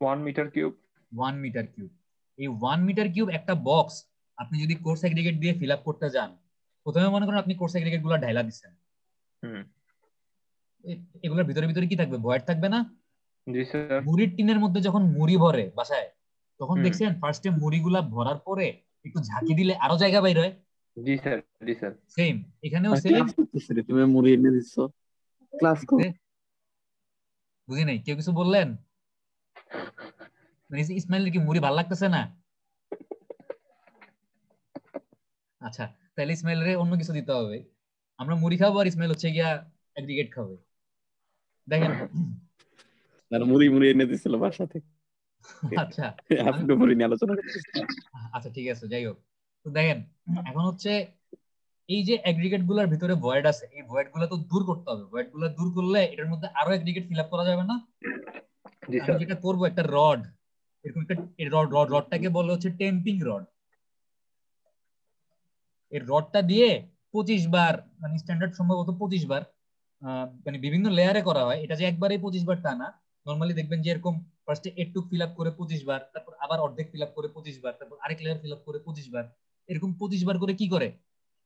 1 মিটার কিউব। 1 metre cube. এই 1 মিটার কিউব একটা বক্স আপনি যদি কোর্স এগ্রিগেট দিয়ে ফিল আপ করতে যান, প্রথমে মনে করেন আপনি কোর্স এগ্রিগেট গুলো ঢাইলা দিচ্ছেন, এগুলোর ভিতরে ভিতরে কি থাকবে? ভয়েড থাকবে না? জি স্যার। মুড়ির টিনের মধ্যে যখন মুড়ি ভরে বাসায়, তখন দেখছেন ফার্স্টে মুড়িগুলা ভরার পরে একটু ঝাঁকি দিলে আরো জায়গা বাইর হয়। জি স্যার, জি স্যার। সেম এখানেও সেম। ক্লাস করতেছিস রে, তুমি মুড়ি এনে দিচ্ছ, ক্লাস কর। বুঝি নাই, কেউ কিছু বললেন? মানে ইসমাইলের কি মুড়ি ভালো লাগতেছে না? আচ্ছা, তাহলে ইসমাইলের অন্য কিছু দিতে হবে। আমরা মুড়ি খাবো আর ইসমাইল হচ্ছে গিয়া এগ্রিগেট খাবে। দেখেন, আর মুড়ি মুড়ি এনে দিছিল বাসা থেকে। আচ্ছা আপনি মুড়ি নিয়ে আলোচনা করতেছেন। আচ্ছা ঠিক আছে, যাই হোক। তো দেখেন, এখন হচ্ছে এই যে এগ্রিগেট গুলার ভিতরে ভয়েড আছে, এই ভয়েড গুলা তো দূর করতে হবে। ভয়েড গুলা দূর করলে এটার মধ্যে আরো এগ্রিগেট ফিল আপ করা যাবে না? জি আমি স্যার। যেটা করবো, একটা রড, এরকম একটা রডটাকে বলে হচ্ছে টেম্পিং রড। এই রডটা দিয়ে 25 বার, মানে স্ট্যান্ডার্ড সম্ভবত 25 বার, মানে বিভিন্ন লেয়ারে করা হয়। এটা যে একবারেই 25 বার তা না। নরমালি দেখবেন যে এরকম ফার্স্টে একটু ফিল আপ করে 25 বার, তারপর আবার অর্ধেক ফিল আপ করে 25 বার, তারপর আরেক লেয়ার ফিল আপ করে 25 বার, এরকম 25 বার করে কি করে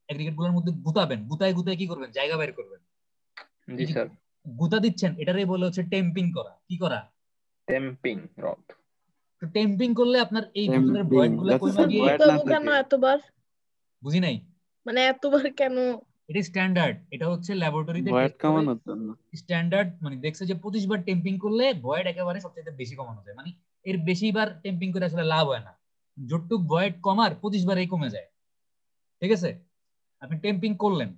এগ্রিগেট গুলোর মধ্যে গুতাবেন। গুতায় গুতায় কি করবেন? জায়গা বের করবেন। জি স্যার। গুতা দিচ্ছেন, এটারই বলে হচ্ছে টেম্পিং করা। কি করা? Tamping rod. তো টেম্পিং করলে আপনার এই ভিতরের ভয়েড গুলা কইমা গিয়ে, কেন এতবার? বুঝি নাই, মানে এতবার কেন? এটা স্ট্যান্ডার্ড, এটা হচ্ছে ল্যাবরেটরিতে ভয়েড কমানোর জন্য স্ট্যান্ডার্ড। মানে দেখছে যে 25 বার টেম্পিং করলে ভয়েড একেবারে সবচেয়ে বেশি কমানো যায়। মানে এর বেশি বার টেম্পিং করে আসলে লাভ হয় না, যতটুক ভয়েড কমার 25 বারেই কমে যায়। ঠিক আছে, আপনি টেম্পিং করলেন,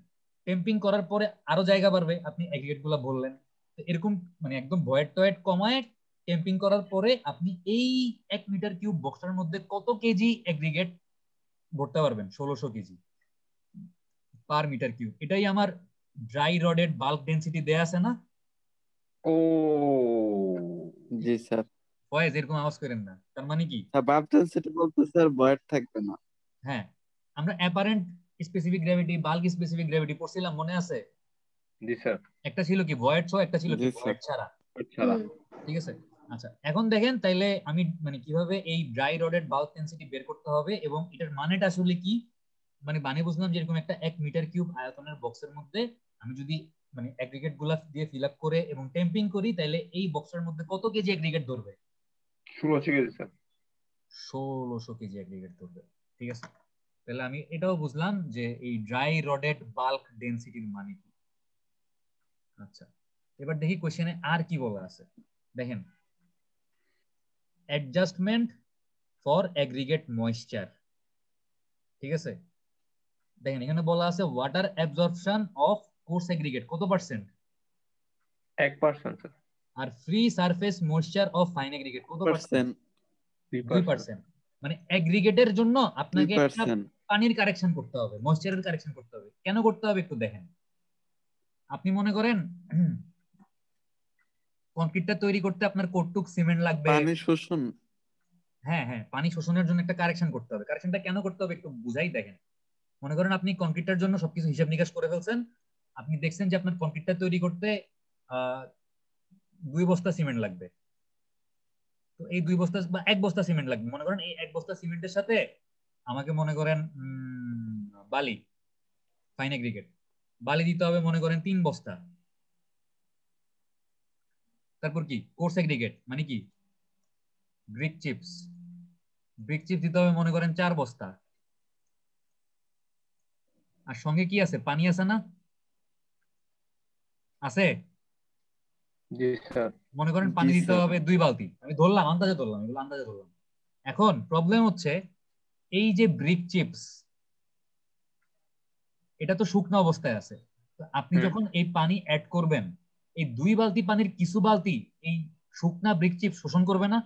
টেম্পিং করার পরে আরো জায়গা বাড়বে, আপনি এগ্রিগেট গুলা বললেন। তো এরকম মানে একদম ভয়েড টয়েড কমায় টেম্পিং করার পরে আপনি এই 1 মিটার কিউব বক্সটার মধ্যে কত কেজি এগ্রিগেট ভরতে পারবেন? 1600 কেজি পার মিটার কিউব। এটাই আমার ড্রাই রডেড বাল্ক ডেনসিটি দেয়া আছে না? ও জি স্যার। ফয়েজ এরকম আওয়াজ করেন না, তার মানে কি? বাল্ক ডেনসিটি বলতে স্যার ভয়েড থাকবে না। হ্যাঁ, আমরা apparent specific gravity, bulk specific gravity পড়ছিলাম, মনে আছে? জি স্যার। একটা ছিল কি ভয়েড সহ, একটা ছিল কি জি ভয়েড স্যার। ছাড়া। ছাড়া। ঠিক আছে, আচ্ছা এখন দেখেন তাইলে আমি মানে কিভাবে এই ড্রাই রডেড বাল্ক ডেনসিটি বের করতে হবে এবং এটার মানেটা আসলে কি। মানে বুঝলাম যে এরকম একটা 1 মিটার কিউব আয়তনের বক্সের মধ্যে আমি যদি মানে এগ্রিগেট গুলা দিয়ে ফিল আপ করে এবং টেম্পিং করি, তাহলে এই বক্সের মধ্যে কত কেজি এগ্রিগেট ধরবে? 1600 কেজি স্যার। 1600 কেজি এগ্রিগেট ধরবে। ঠিক আছে, তাহলে আমি এটাও বুঝলাম যে এই ড্রাই রডেড বাল্ক ডেনসিটির মানে কি। আচ্ছা, এবার দেখি কোশ্চেনে আর কি বলা আছে। দেখেন, অ্যাডজাস্টমেন্ট ফর এগ্রিগেট ময়েশ্চার। ঠিক আছে, দেখেন এখানে বলা আছে water absorption of coarse aggregate কত পার্সেন্ট? 1% স্যার। আর free surface moisture of fine aggregate কত পার্সেন্ট? 2%। মানে এগ্রিগেটের জন্য আপনাকে একটা পানির কারেকশন করতে হবে, ময়েশ্চারের কারেকশন করতে হবে। কেন করতে হবে একটু দেখেন। আপনি মনে করেন কংক্রিটটা তৈরি করতে আপনার কতটুক সিমেন্ট লাগবে? পানি শোষণ। হ্যাঁ হ্যাঁ, পানি শোষণের জন্য একটা কারেকশন করতে হবে। কারেকশনটা কেন করতে হবে একটু বুঝাই। দেখেন, মনে করেন আপনি কংক্রিটটার জন্য সবকিছু হিসাব নিকাশ করে ফেলছেন। আপনি দেখছেন যে আপনার কংক্রিটটা তৈরি করতে 2 বস্তা সিমেন্ট লাগবে। তো এই 2 বস্তা বা 1 বস্তা সিমেন্ট লাগবে। মনে করেন এই 1 বস্তা সিমেন্টের সাথে আমাকে মনে করেন বালি, ফাইন এগ্রিগেট বালি দিতে হবে মনে করেন 3 বস্তা। তারপর কি কোর্স এগ্রিগেট মানে কি ব্রিক চিপস দিতে হবে মনে করেন 4 বস্তা। আর সঙ্গে কি আছে? পানি আছে না? আছে? জি স্যার। মনে করেন পানি দিতে হবে 2 বালতি। আমি ধরলাম, আন্দাজে ধরলাম, এগুলো আন্দাজে ধরলাম। এখন প্রবলেম হচ্ছে এই যে ব্রিক চিপস, এটা তো শুকনো অবস্থায় আছে। তো আপনি যখন এই পানি অ্যাড করবেন, এই 2 বালতি পানির কিছু বালতি এই শুকনা ব্রিক চিপস শোষণ করবে না?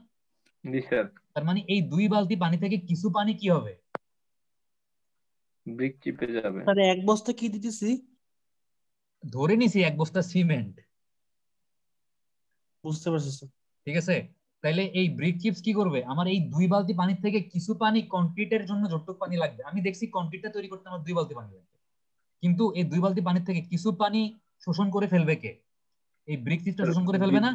জি স্যার। তার মানে এই 2 বালতি পানি থেকে কিছু পানি কি হবে? ব্রিক চিপে যাবে। স্যার 1 বস্তা কি দিতেছি? ধরে নিছি 1 বস্তা সিমেন্ট। বুঝতে পারছি স্যার। ঠিক আছে? তাহলে এই ব্রিক চিপস কি করবে, আমার এই 2 বালতি পানির থেকে কিছু পানি কংক্রিটের জন্য যতটুকু পানি লাগবে, আমি দেখছি কংক্রিটটা তৈরি করতে আমার 2 বালতি পানি লাগবে, কিন্তু এই 2 বালতি পানির থেকে কিছু পানি শোষণ করে ফেলবে কে? এই ব্রিক চিপসটা শোষণ করে ফেলবে না?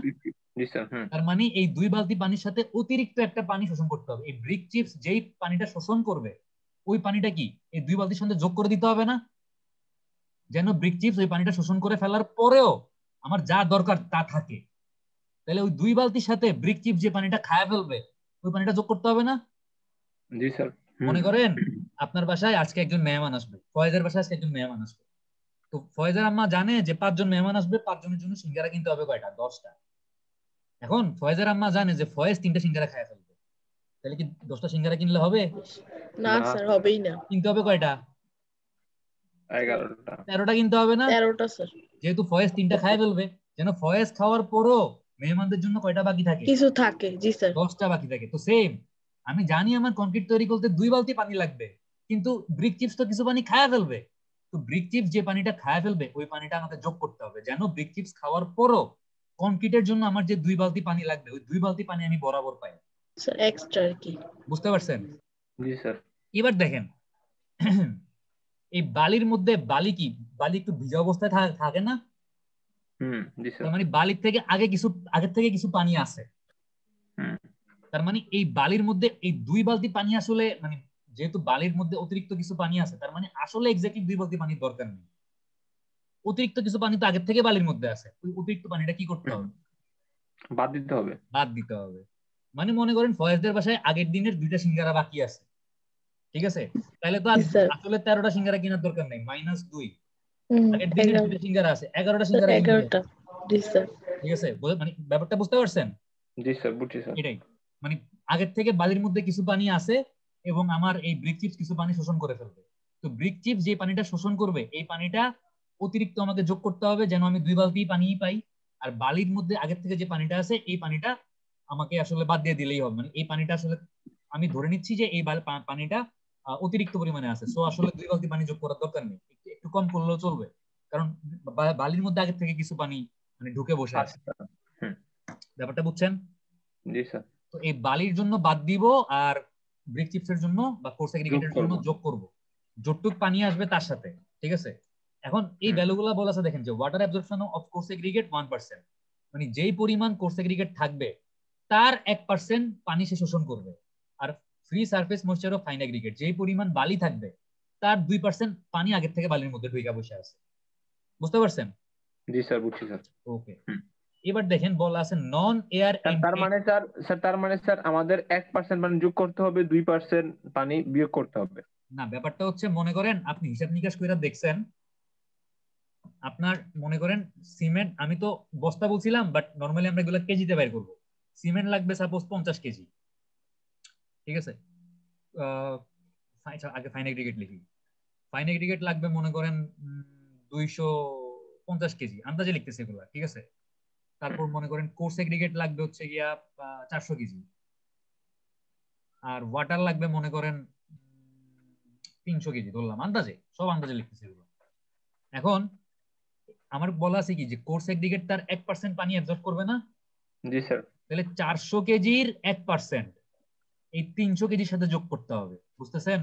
জি স্যার। তার মানে এই 2 বালতি পানির সাথে অতিরিক্ত একটা পানি শোষণ করতে হবে। এই ব্রিক চিপস যেই পানিটা শোষণ করবে ওই পানিটা কি এই 2 বালতির সঙ্গে যোগ করে দিতে হবে না, যেন ব্রিক চিপস ওই পানিটা শোষণ করে ফেলার পরেও আমার যা দরকার তা থাকে। তাহলে ওই 2 বালতির সাথে ব্রিক চিপস যে পানিটা খায় ফেলবে ওই পানিটা যোগ করতে হবে না? জি স্যার। মনে করেন আপনার বাসায় আজকে একজন মেহমান আসবে, ফয়েজের বাসায় আজকে একজন মেহমান আসবে, তো ফয়েজের আম্মা জানে যে 5 জন মেহমান আসবে, 5 জনের জন্য সিঙ্গারা কিনতে হবে কয়টা? 10টা। এখন ফয়েজের আম্মা জানে যে ফয়েজ 3টা সিঙ্গারা খায় ফেলবে, তাহলে কি 10টা সিঙ্গারা কিনলে হবে? না স্যার, হবেই না। কিনতে হবে কয়টা? 11টা। 13টা কিনতে হবে না? 13টা স্যার। যেহেতু ফয়েজ 3টা খায় ফেলবে, যেন ফয়েজ খাওয়ার পরও মেহমানদের জন্য কয়টা বাকি থাকে? কিছু থাকে। জি স্যার। 10টা বাকি থাকে। তো সেম, আমি জানি আমার কংক্রিট তৈরি করতে 2 বালতি পানি লাগবে, কিন্তু ব্রিক চিপস তো কিছু পানি খায় ফেলবে, তো ব্রিক চিপস যে পানিটা খায় ফেলবে ওই পানিটা আমাকে যোগ করতে হবে, যেন ব্রিক চিপস খাওয়ার পরও কংক্রিটের জন্য আমার যে 2 বালতি পানি লাগবে ওই 2 বালতি পানি আমি বরাবর পাই। স্যার এক্সট্রা আর কি। বুঝতে পারছেন? জি স্যার। এবার দেখেন এই বালির মধ্যে বালি কি, বালি একটু ভিজা অবস্থায় থাকে না? জি স্যার। তার মানে বালির থেকে আগের থেকে কিছু পানি আছে। তার মানে এই বালির মধ্যে এই 2 বালতি পানি আসলে, মানে যেহেতু বালির মধ্যে অতিরিক্ত কিছু পানি আছে, তার মানে আসলে এক্স্যাক্টলি 2 বালতি পানির দরকার নেই। অতিরিক্ত কিছু পানি তো আগের থেকে বালির মধ্যে আছে, ওই অতিরিক্ত পানিটা কি করতে হবে? বাদ দিতে হবে। বাদ দিতে হবে। মানে মনে করেন ফয়েজদের বাসায় আগের দিনের 2টা সিঙ্গারা বাকি আছে, ঠিক আছে? তাহলে তো আসলে 13টা সিঙ্গারা কেনার দরকার নেই, -2। আগের দিনের 2টা সিঙ্গারা আছে, 11টা সিঙ্গারা কিনতে হবে। 11টা। জি স্যার। ঠিক আছে? মানে ব্যাপারটা বুঝতে পারছেন? জি স্যার, বুঝছি স্যার। এটাই, মানে আগের থেকে বালির মধ্যে কিছু পানি আছে এবং আমার এই ব্রিক চিপস কিছু পানি শোষণ করে ফেলবে, তো ব্রিক চিপস যে পানিটা শোষণ করবে এই পানিটা অতিরিক্ত আমাকে যোগ করতে হবে, যেন আমি 2 বালতি পানি পাই। আর বালির মধ্যে আগের থেকে যে পানিটা আছে এই পানিটা আমাকে আসলে বাদ দিয়ে দিলেই হবে, মানে এই পানিটা আসলে আমি ধরে নিচ্ছি যে এই পানিটা অতিরিক্ত পরিমাণে আছে, সো আসলে 2 বালতি পানি যোগ করার দরকার নেই, একটু কম করলেও চলবে, কারণ বালির মধ্যে আগের থেকে কিছু পানি মানে ঢুকে বসে আছে। ব্যাপারটা বুঝছেন? জি স্যার। তো এই বালির জন্য বাদ দিব আর ব্রিক চিপসের জন্য বা কোর্স এগ্রিগেটের জন্য যোগ করব, যতটুক পানি আসবে তার সাথে। ঠিক আছে? এখন এই ভ্যালুগুলো বলা আছে, দেখেন যে water absorption of coarse aggregate 1%, মানে যেই পরিমাণ কোর্স এগ্রিগেট থাকবে তার 1% পানি সে শোষণ করবে। আর free surface moisture of fine aggregate, যেই পরিমাণ বালি থাকবে তার 2% পানি আগের থেকে বালির মধ্যে ঢুকে বসে আছে। বুঝতে পারছেন? জি স্যার, বুঝছি স্যার। ওকে, এবার দেখেন বলা আছে নন এয়ার তার মানে স্যার আমাদের 1% পানি যোগ করতে হবে, 2% পানি বিয়োগ করতে হবে। না, ব্যাপারটা হচ্ছে মনে করেন আপনি হিসাব নিকাশ করে দেখছেন, আপনার মনে করেন সিমেন্ট, আমি তো বস্তা বলছিলাম বাট নরমালি আমরা এগুলো কেজিতে বের করব। সিমেন্ট লাগবে সাপোজ 50 কেজি, ঠিক আছে? আগে ফাইন এগ্রিগেট লিখি। ফাইন এগ্রিগেট লাগবে মনে করেন 250 কেজি, আন্দাজে লিখতেছি এগুলো, ঠিক আছে? তারপর মনে করেন কোর্স এগ্রিগেট লাগবে হচ্ছে গিয়া 400 কেজি, আর ওয়াটার লাগবে মনে করেন 300 কেজি, ধরলাম আন্দাজে, সব আন্দাজে লিখতেছি এগুলো। এখন আমার বলা আছে কি যে কোর্স এগ্রিগেট তার 1% পানি অ্যাবজর্ব করবে না? জি স্যার। তাহলে 400 কেজির 1% এই 300 কেজির সাথে যোগ করতে হবে, বুঝতেছেন?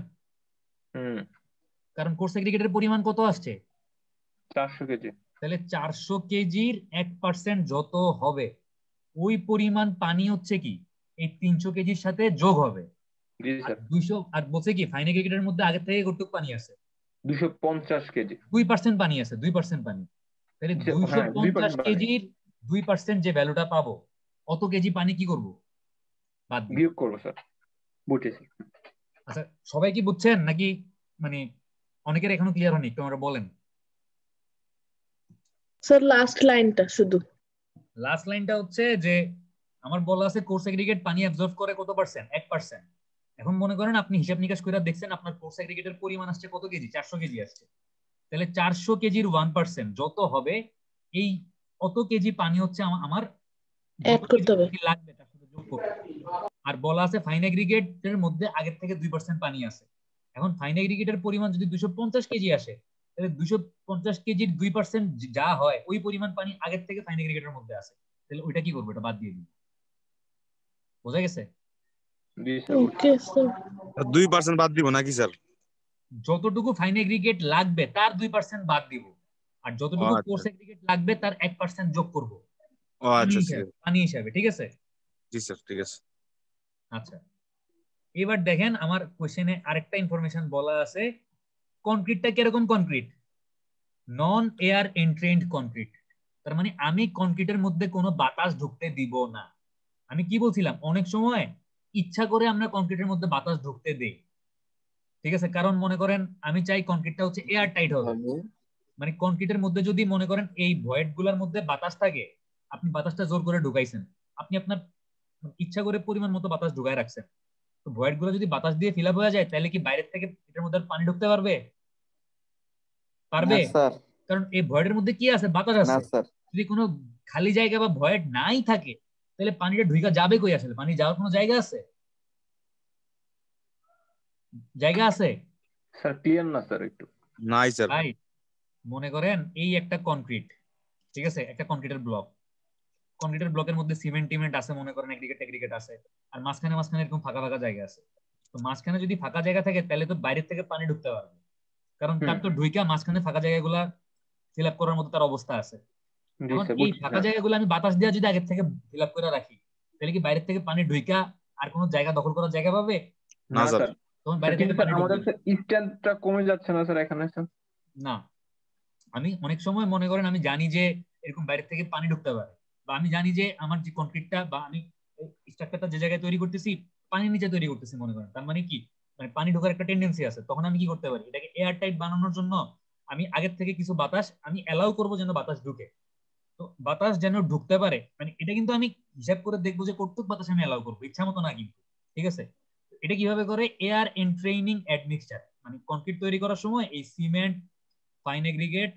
কারণ কোর্স এগ্রিগেটের পরিমাণ কত আসছে? 400 কেজি। তাহলে 400 কেজির 1% যত হবে ওই পরিমাণ পানি হচ্ছে কি এই 300 কেজির সাথে যোগ হবে। জি স্যার। 200 আর বলছে কি ফাইন এগ্রিগেটের মধ্যে আগে থেকে কতটুকু পানি আছে? 250 কেজি। 2% পানি আছে, 2% পানি। তাহলে 250 কেজির 2% যে ভ্যালুটা পাবো অত কেজি পানি কি করব? বাদ বিয়োগ করব স্যার। বুঝেছি। আচ্ছা, সবাই কি বুঝছেন নাকি মানে অনেকের এখনো ক্লিয়ার হয়নি? একটু আমরা বলেন। স্যার লাস্ট লাইনটা শুধু। লাস্ট লাইনটা হচ্ছে যে আমার বলা আছে কোর্স এগ্রিগেট পানি অ্যাবজর্ব করে কত পার্সেন্ট? 1%। এখন মনে করেন আপনি হিসাব নিকাশ করে দেখছেন আপনার কোর্স এগ্রিগেটের পরিমাণ আসছে কত কেজি? 400 কেজি আসছে। তাহলে 400 কেজির 1% যত হবে এই অত কেজি পানি হচ্ছে আমার অ্যাড করতে হবে, লাগবে তার সাথে যোগ করতে। আর বলা আছে ফাইন এগ্রিগেটের মধ্যে আগের থেকে 2% পানি আছে। এখন ফাইন এগ্রিগেটের পরিমাণ যদি 250 কেজি আসে তাহলে 250 কেজির 2% যা হয় ওই পরিমাণ পানি আগের থেকে ফাইন এগ্রিগেটের মধ্যে আছে। তাহলে ওইটা কি করবো, এটা বাদ দিয়ে দিব। বোঝা গেছে? জি স্যার ওকে স্যার। 2% বাদ দিব নাকি স্যার? যতটুকু ফাইন এগ্রিগেট লাগবে তার 2% বাদ দিব, আর ও যতটুকু আচ্ছা কোর্স এগ্রিগেট লাগবে তার 1% যোগ করব ও পানি আচ্ছা হিসাবে, পানি হিসাবে। ঠিক আছে? জি স্যার ঠিক আছে। আচ্ছা, এবার দেখেন আমার কোশ্চেনে আরেকটা ইনফরমেশন বলা আছে, কনক্রিটটা কিরকম কনক্রিট? নন এয়ার এন্ট্রেন্ড কনক্রিট। তার মানে আমি কনক্রিটের মধ্যে কোনো বাতাস ঢুকতে দিব না। আমি কি বলছিলাম, অনেক সময় ইচ্ছা করে আমরা কনক্রিটের মধ্যে বাতাস ঢুকতে দেই। ঠিক আছে, কারণ মনে করেন আমি চাই কনক্রিটটা হচ্ছে এয়ার টাইট হবে, মানে কনক্রিটের মধ্যে যদি মনে করেন এই ভয়েড গুলার মধ্যে বাতাস থাকে, আপনি বাতাসটা জোর করে ঢুকাইছেন, আপনি আপনার ইচ্ছা করে পরিমাণ মতো বাতাস ঢুকায় রাখছেন, তো ভয়েড গুলো যদি বাতাস দিয়ে ফিল আপ হয়ে যায়, তাহলে কি বাইরের থেকে এটার মধ্যে আর পানি ঢুকতে পারবে? পারবে? না স্যার, কারণ এই ভয়েডের মধ্যে কি আছে, বাতাস না আছে। স্যার, যদি কোনো খালি জায়গা বা ভয়েড নাই থাকে, তাহলে পানিটা ঢুকা যাবে কই? আসলে পানি যাওয়ার কোনো জায়গা আছে? জায়গা আছে? স্যার ক্লিয়ার না স্যার একটু। নাই স্যার। ভাই মনে করেন এই একটা কনক্রিট, ঠিক আছে, একটা কনক্রিটের ব্লক, কনক্রিটের ব্লকের মধ্যে সিমেন্ট টিমেন্ট আছে, মনে করেন এগ্রিগেট টেগ্রিগেট আছে, আর মাঝখানে মাঝখানে এরকম ফাঁকা ফাঁকা জায়গা আছে। তো মাঝখানে যদি ফাঁকা জায়গা থাকে, তাহলে তো বাইরের থেকে পানি ঢুকতে পারবে, কারণ তার তো ঢুইকা মাঝখানে ফাঁকা জায়গাগুলা ফিল আপ করার মতো তার অবস্থা আছে। জি এখন স্যার এই বুঝছি ফাঁকা স্যার। জায়গাগুলো আমি বাতাস দিয়ে যদি আগে থেকে ফিল আপ করে রাখি, তাহলে কি বাইরের থেকে পানি ঢুইকা আর কোনো জায়গা দখল করার জায়গা পাবে? না না স্যার। স্যার। তখন স্যার বাইরে থেকে কিন্তু স্যার পানি ঢুকবে আমাদের না। স্ট্রেংথটা কমে যাচ্ছে না স্যার এখানে স্যার? না, আমি অনেক সময় মনে করেন আমি জানি যে এরকম বাইরে থেকে পানি ঢুকতে পারে, বা আমি জানি যে আমার যে কনক্রিটটা বা আমি স্ট্রাকচারটা যে জায়গায় তৈরি করতেছি পানির নিচে তৈরি করতেছি, মনে করেন, তার মানে কি, মানে পানি ঢোকার একটা টেন্ডেন্সি আছে। তখন আমি কি করতে পারি, এটাকে এয়ার টাইট বানানোর জন্য আমি আগের থেকে কিছু বাতাস আমি অ্যালাউ করবো যেন বাতাস ঢুকে। তো বাতাস যেন ঢুকতে পারে, মানে এটা কিন্তু আমি হিসাব করে দেখবো যে কতটুকু বাতাস আমি অ্যালাউ করবো, ইচ্ছা মতো না কিন্তু। ঠিক আছে? এটা কিভাবে করে, এয়ার এন্ট্রেইনিং অ্যাডমিক্সচার, মানে কনক্রিট তৈরি করার সময় এই cement, fine aggregate,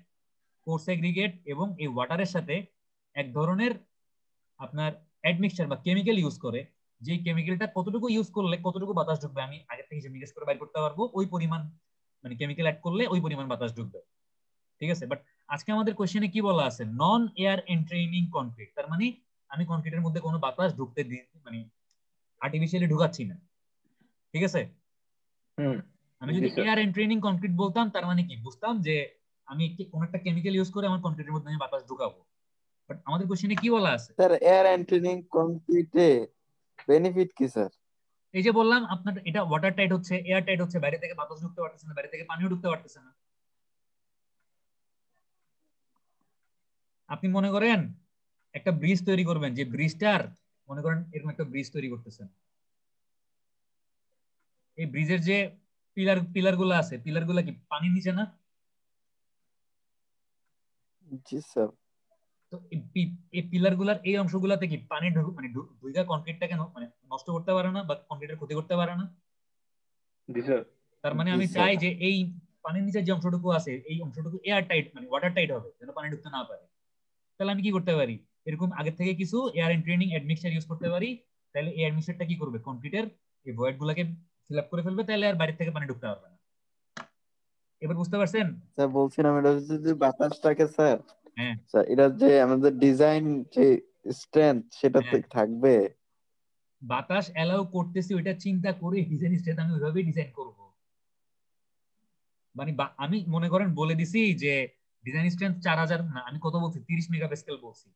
coarse aggregate এবং এই ওয়াটারের সাথে এক ধরনের আপনার অ্যাডমিক্সচার বা কেমিক্যাল ইউজ করে, যে কেমিক্যালটা কতটুকু ইউজ করলে কতটুকু বাতাস ঢুকবে আমি আগে থেকে হিসেব নিকেশ করে বাইর করতে পারবো, ওই পরিমাণ মানে কেমিক্যাল অ্যাড করলে ওই পরিমাণ বাতাস ঢুকবে। ঠিক আছে? বাট আজকে আমাদের কোশ্চেনে কি বলা আছে, নন এয়ার এন্ট্রেইনিং কনক্রিট, তার মানে আমি কনক্রিটের মধ্যে কোনো বাতাস ঢুকতে দিই মানে আর্টিফিশিয়ালি ঢুকাচ্ছি না। ঠিক আছে? আমি জি যদি স্যার। এয়ার এন্ট্রেইনিং কনক্রিট বলতাম, তার মানে কি বুঝতাম যে আমি কোন একটা কেমিক্যাল ইউজ করে আমার কনক্রিটের মধ্যে আমি বাতাস ঢুকাবো। বাট আমাদের কোশ্চেনে কি বলা আছে, স্যার এয়ার এন্ট্রেনিং কনক্রিটে বেনিফিট কি স্যার? এই যে বললাম আপনার এটা ওয়াটার টাইট হচ্ছে, এয়ার টাইট হচ্ছে, বাইরে থেকে বাতাস ঢুকতে পারতেছে না, বাইরে থেকে পানিও ঢুকতে পারতেছে না। আপনি মনে করেন একটা ব্রিজ তৈরি করবেন, যে ব্রিজটার মনে করেন এরকম একটা ব্রিজ তৈরি করতেছেন, এই ব্রিজের যে পিলার পিলার গুলো আছে, পিলার গুলা কি পানির নিচে না? জি স্যার। তো এই পিলার গুলার এই অংশগুলাতে কি পানি মানে ঢুইকা কনক্রিটটা কেন মানে নষ্ট করতে পারে না বা কনক্রিটের ক্ষতি করতে পারে না? জি স্যার। তার মানে জি আমি স্যার। চাই যে এই পানির নিচে যে অংশটুকু আছে এই অংশটুকু এয়ার টাইট মানে ওয়াটার টাইট হবে, যেন পানি ঢুকতে না পারে। তাহলে আমি কি করতে পারি, এরকম আগে থেকে কিছু এয়ার এন্ট্রেইনিং অ্যাডমিক্সচার ইউজ করতে পারি। তাহলে এই অ্যাডমিক্সচারটা কি করবে, কনক্রিটের এই ভয়েড গুলাকে ফিল আপ করে ফেলবে, তাহলে আর বাইরে থেকে পানি ঢুকতে পারবে না। এবার বুঝতে পারছেন? স্যার বলছিলাম এটা হচ্ছে যে বাতাসটাকে স্যার, হ্যাঁ স্যার এটা যে আমাদের ডিজাইন যে স্ট্রেংথ সেটা হ্যাঁ, থাকবে। বাতাস অ্যালাউ করতেছি ওইটা চিন্তা করে ডিজাইন স্টেট আমি ওইভাবেই ডিজাইন করব। মানে আমি মনে করেন বলে দিছি যে ডিজাইন স্ট্রেংথ 4000 না, আমি কত বলছি 30 মেগাপাস্কেল বলছি।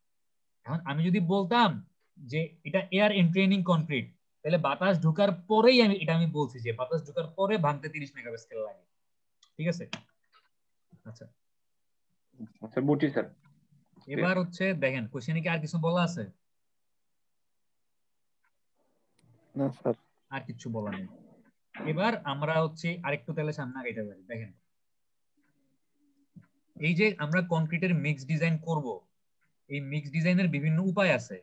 এখন আমি যদি বলতাম যে এটা এয়ার এন্ট্রেইনিং কনক্রিট, তাহলে বাতাস ঢোকার পরেই আমি বলছি যে বাতাস ঢোকার পরে ভাঙতে 30 মেগাপাস্কেল লাগে। ঠিক আছে? আচ্ছা, আচ্ছা বুঝছি স্যার। এবার হচ্ছে দেখেন কোশ্চেনে কি আর কিছু বলা আছে? না স্যার। আর কিছু বলা নেই। এবার আমরা হচ্ছে আরেকটু তাহলে সামনে আগাইতে পারি। দেখেন এই যে আমরা কনক্রিটের মিক্স ডিজাইন করব, এই মিক্স ডিজাইনের বিভিন্ন উপায় আছে,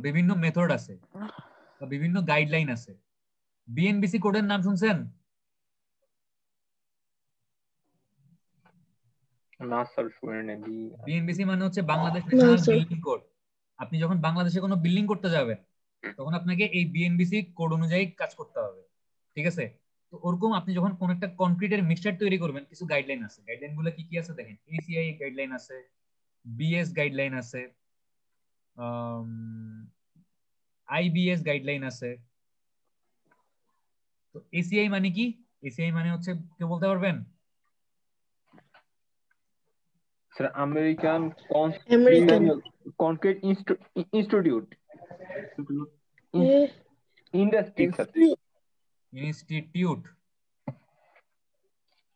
বিভিন্ন মেথড আছে, বিভিন্ন গাইডলাইন আছে। বিএনবিসি কোডের নাম শুনছেন? না স্যার শুনে নেই। বিএনবিসি মানে হচ্ছে বাংলাদেশ না ন্যাশনাল স্যার। Building code. আপনি যখন বাংলাদেশে কোনো বিল্ডিং করতে যাবেন, তখন আপনাকে এই বিএনবিসি কোড অনুযায়ী কাজ করতে হবে। ঠিক আছে? তো ওরকম আপনি যখন কোন একটা কনক্রিটের মিক্সচার তৈরি করবেন, কিছু গাইডলাইন আছে। গাইডলাইন গুলো কি কি আছে দেখেন, এসিআই গাইডলাইন আছে, বিএস গাইডলাইন আছে, আইবিএস গাইডলাইন আছে। তো এসিআই মানে কি? এসিআই মানে হচ্ছে, কেউ বলতে পারবেন? Sir American American concrete institute industry sir. Institute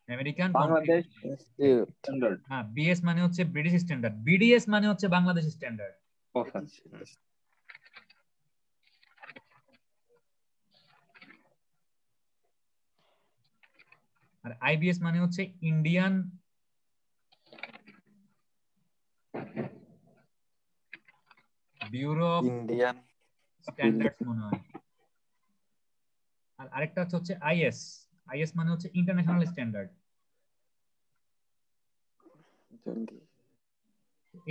American Bangladesh institute. Standard. হ্যাঁ, বিএস মানে হচ্ছে ব্রিটিশ স্ট্যান্ডার্ড, বিডিএস মানে হচ্ছে বাংলাদেশ স্ট্যান্ডার্ড। ও স্যার। আর আইবিএস মানে হচ্ছে Indian bureau of Indian standards মনে হয়। আর আরেকটা হচ্ছে আইএস, আইএস মানে হচ্ছে ইন্টারন্যাশনাল স্ট্যান্ডার্ড।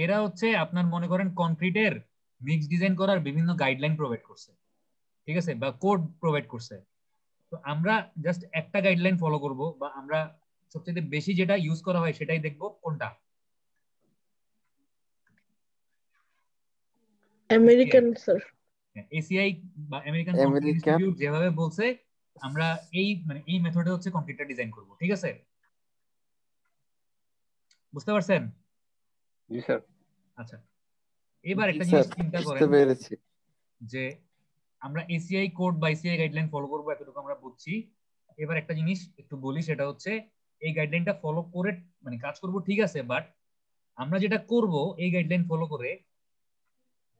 এরা হচ্ছে আপনার মনে করেন কনক্রিটের মিক্স ডিজাইন করার বিভিন্ন গাইডলাইন প্রোভাইড করছে, ঠিক আছে, বা কোড প্রোভাইড করছে। তো আমরা জাস্ট একটা গাইডলাইন ফলো করব, বা আমরা সবচেয়ে বেশি যেটা ইউজ করা হয় সেটাই দেখব কোনটা। American sir. এসিআই বা আমেরিকান কনক্রিট ইনস্টিটিউট যেভাবে বলছে আমরা এই মেথডে হচ্ছে কনক্রিটটা ডিজাইন করব, ঠিক আছে? বুঝতে পারছেন? জি স্যার। আচ্ছা, এবার একটা জিনিস চিন্তা করেন যে আমরা এসিআই কোড বা এসিআই গাইডলাইন ফলো করব, এতটুকু আমরা বুঝছি। এবার একটা জিনিস একটু বলি, সেটা হচ্ছে এই গাইডলাইনটা ফলো করে মানে কাজ করব, ঠিক আছে, বাট আমরা যেটা করব এই গাইডলাইন ফলো করে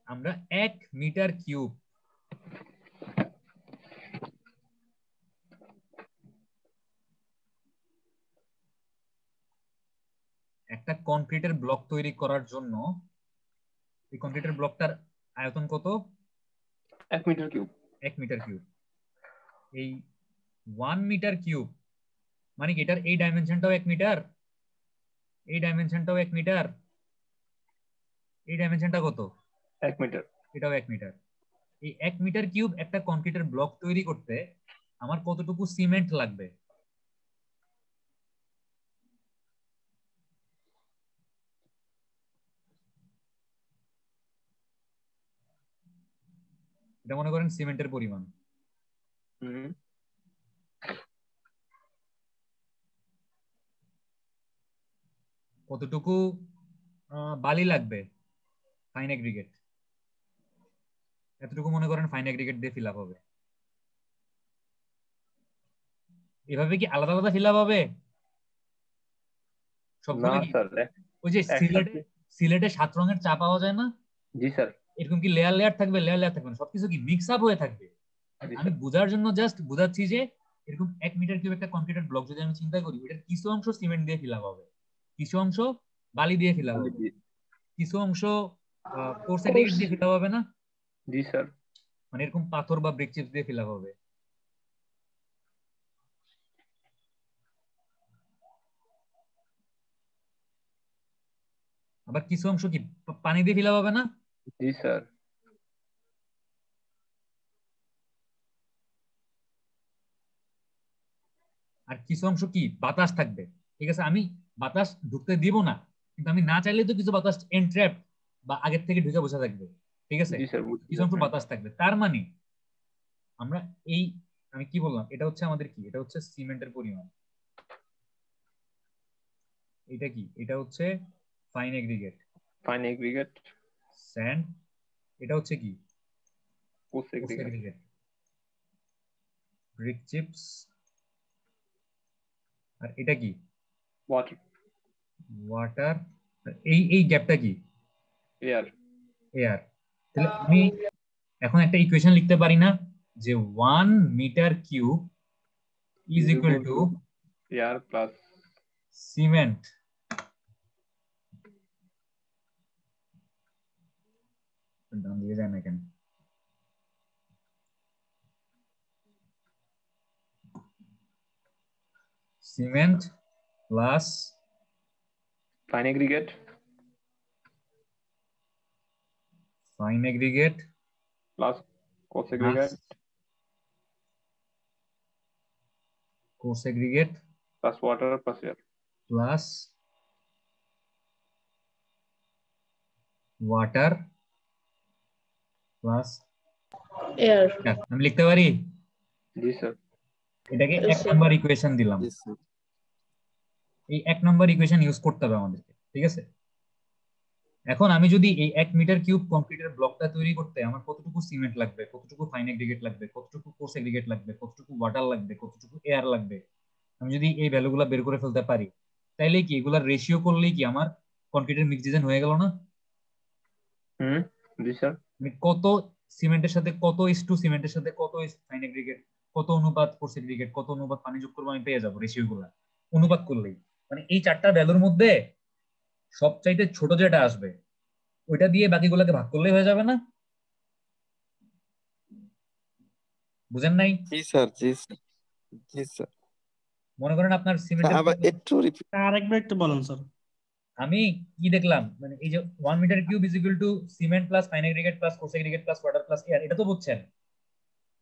আমরা 1 মিটার কিউব একটা কনক্রিটের ব্লক তৈরি করার জন্য, এই কনক্রিটের ব্লকটার আয়তন কত? 1 মিটার কিউব। 1 metre cube. এই 1 মিটার কিউব মানে কি এটার এই ডাইমেনশনটাও 1 মিটার, এই ডাইমেনশনটাও 1 মিটার, এই ডাইমেনশনটা কত? 1 মিটার। এটাও 1 মিটার। এই 1 মিটার কিউব একটা কনক্রিটের ব্লক তৈরি করতে আমার কতটুকু সিমেন্ট লাগবে? এটা মনে করেন সিমেন্টের পরিমাণ। কতটুকু বালি লাগবে? ফাইন এগ্রিগেট, এতটুকু মনে করেন ফাইন এগ্রিগেট দিয়ে ফিল আপ হবে। এভাবে কি আলাদা আলাদা ফিল আপ হবে সবগুলো? কি ওই যে সিলেটে 7 রঙের চা পাওয়া যায় না? জি স্যার। এরকম কি লেয়ার লেয়ার থাকবে? লেয়ার লেয়ার থাকবে না, সবকিছু কি মিক্স আপ হয়ে থাকবে? আমি বোঝার জন্য জাস্ট বোঝাচ্ছি যে এরকম 1 মিটার কিউব একটা কনক্রিটের ব্লক যদি আমি চিন্তা করি, এটার কিছু অংশ সিমেন্ট দিয়ে ফিল আপ হবে, কিছু অংশ বালি দিয়ে ফিল আপ হবে, কিছু অংশ কোর্স এগ্রিগেট দিয়ে ফিল আপ হবে না? জি স্যার। মানে এরকম পাথর বা ব্রিক চিপস দিয়ে ফিল আপ হবে। আবার কিছু অংশ কি পানি দিয়ে ফিল আপ হবে না? জি স্যার। আর কিছু অংশ কি বাতাস থাকবে, ঠিক আছে, আমি বাতাস ঢুকতে দিব না, কিন্তু আমি না চাইলে তো কিছু বাতাস এনট্র্যাপ বা আগের থেকে ঢুকে বসে থাকবে, ঠিক আছে, কিছু অংশ বাতাস থাকবে। তার মানে আমরা এই, আমি কি বললাম, এটা হচ্ছে আমাদের কি, এটা হচ্ছে সিমেন্টের পরিমাণ। এটা কি? এটা হচ্ছে ফাইন এগ্রিগেট, স্যান্ড। এটা হচ্ছে কি? Coarse aggregate, brick chips. আর এটা কি? ওয়াটার। এই গ্যাপটা কি? এয়ার। তাহলে আমি এখন একটা ইকুয়েশন লিখতে পারি না যে 1 metre cube is equal to air plus cement ডান দিকে যায় না কেন? Cement plus fine aggregate plus coarse aggregate plus water plus air plus water plus air. আমি লিখতে পারি জি স্যার। এটাকে Yes, 1 sir. নাম্বার ইকুয়েশন দিলাম। Yes, sir. এই 1 নাম্বার ইকুয়েশন ইউজ করতে হবে আমাদেরকে, ঠিক আছে? এখন আমি যদি এই 1 মিটার কিউব কংক্রিটের ব্লকটা তৈরি করতে আমার কতটুকু সিমেন্ট লাগবে, কতটুকু ফাইন এগ্রিগেট লাগবে, কতটুকু কোর্স এগ্রিগেট লাগবে, কতটুকু ওয়াটার লাগবে, কতটুকু এয়ার লাগবে, আমি যদি এই ভ্যালুগুলো বের করে ফেলতে পারি, তাইলে কি এগুলার রেশিও করলেই কি আমার কংক্রিটের মিক্স ডিজাইন হয়ে গেল না? জি স্যার। আমি কত সিমেন্টের সাথে কত ইস টু সিমেন্টের সাথে কত ইস ফাইন এগ্রিগেট, কত অনুপাত কোর্স এগ্রিগেট, কত অনুপাত পানি যোগ করবো আমি পেয়ে যাবো রেশিও গুলা অনুপাত করলেই। মানে এই 4টা ভ্যালুর মধ্যে সবচাইতে ছোট যেটা আসবে ওইটা দিয়ে বাকিগুলোকে ভাগ করলেই হয়ে যাবে না? বুঝেন নাই? জি স্যার, জি স্যার, জি স্যার। মনে করেন আপনার সিমেন্টের আবার একটু রিপিট। আরেকবার একটু বলেন স্যার। আমি কি দেখলাম, মানে এই যে 1 metre cube is equal to cement plus fine aggregate plus coarse aggregate plus water plus air, এটা তো বুঝছেন?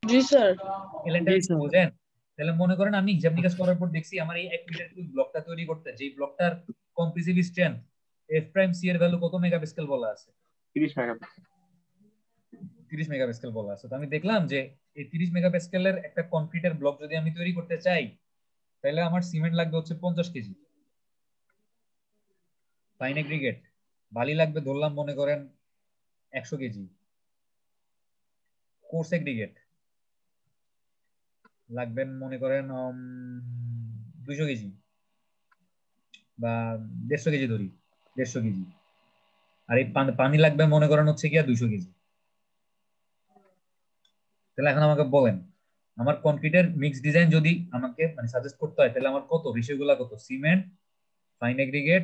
জি স্যার। এই লাইনটা বুঝেন? তাহলে মনে করেন আমি হিসাব নিকাশ করার পর দেখছি আমার এই 1 মিটার কিউব ব্লকটা তৈরি করতে যে ব্লকটার compressive strength F prime C এর ভ্যালু কত মেগাপাস্কেল বলা আছে? 30 মেগাপিক্সেল। 30 মেগাপাস্কেল বলা আছে। তো আমি দেখলাম যে এই 30 মেগাপাস্কেলের একটা কংক্রিটের ব্লক যদি আমি তৈরি করতে চাই তাহলে আমার সিমেন্ট লাগবে হচ্ছে 50 কেজি, ফাইন এগ্রিগেট বালি লাগবে ধরলাম মনে করেন 100 কেজি, কোর্স এগ্রিগেট লাগবে মনে করেন 200 কেজি বা 150 কেজি ধরি, 150 কেজি। আর এই পানি লাগবে মনে করেন হচ্ছে কি 200 কেজি। তাহলে এখন আমাকে বলেন আমার কংক্রিটের মিক্স ডিজাইন যদি আমাকে মানে সাজেস্ট করতে হয় তাহলে আমার কত রেশিও গুলা কত? Cement, fine aggregate,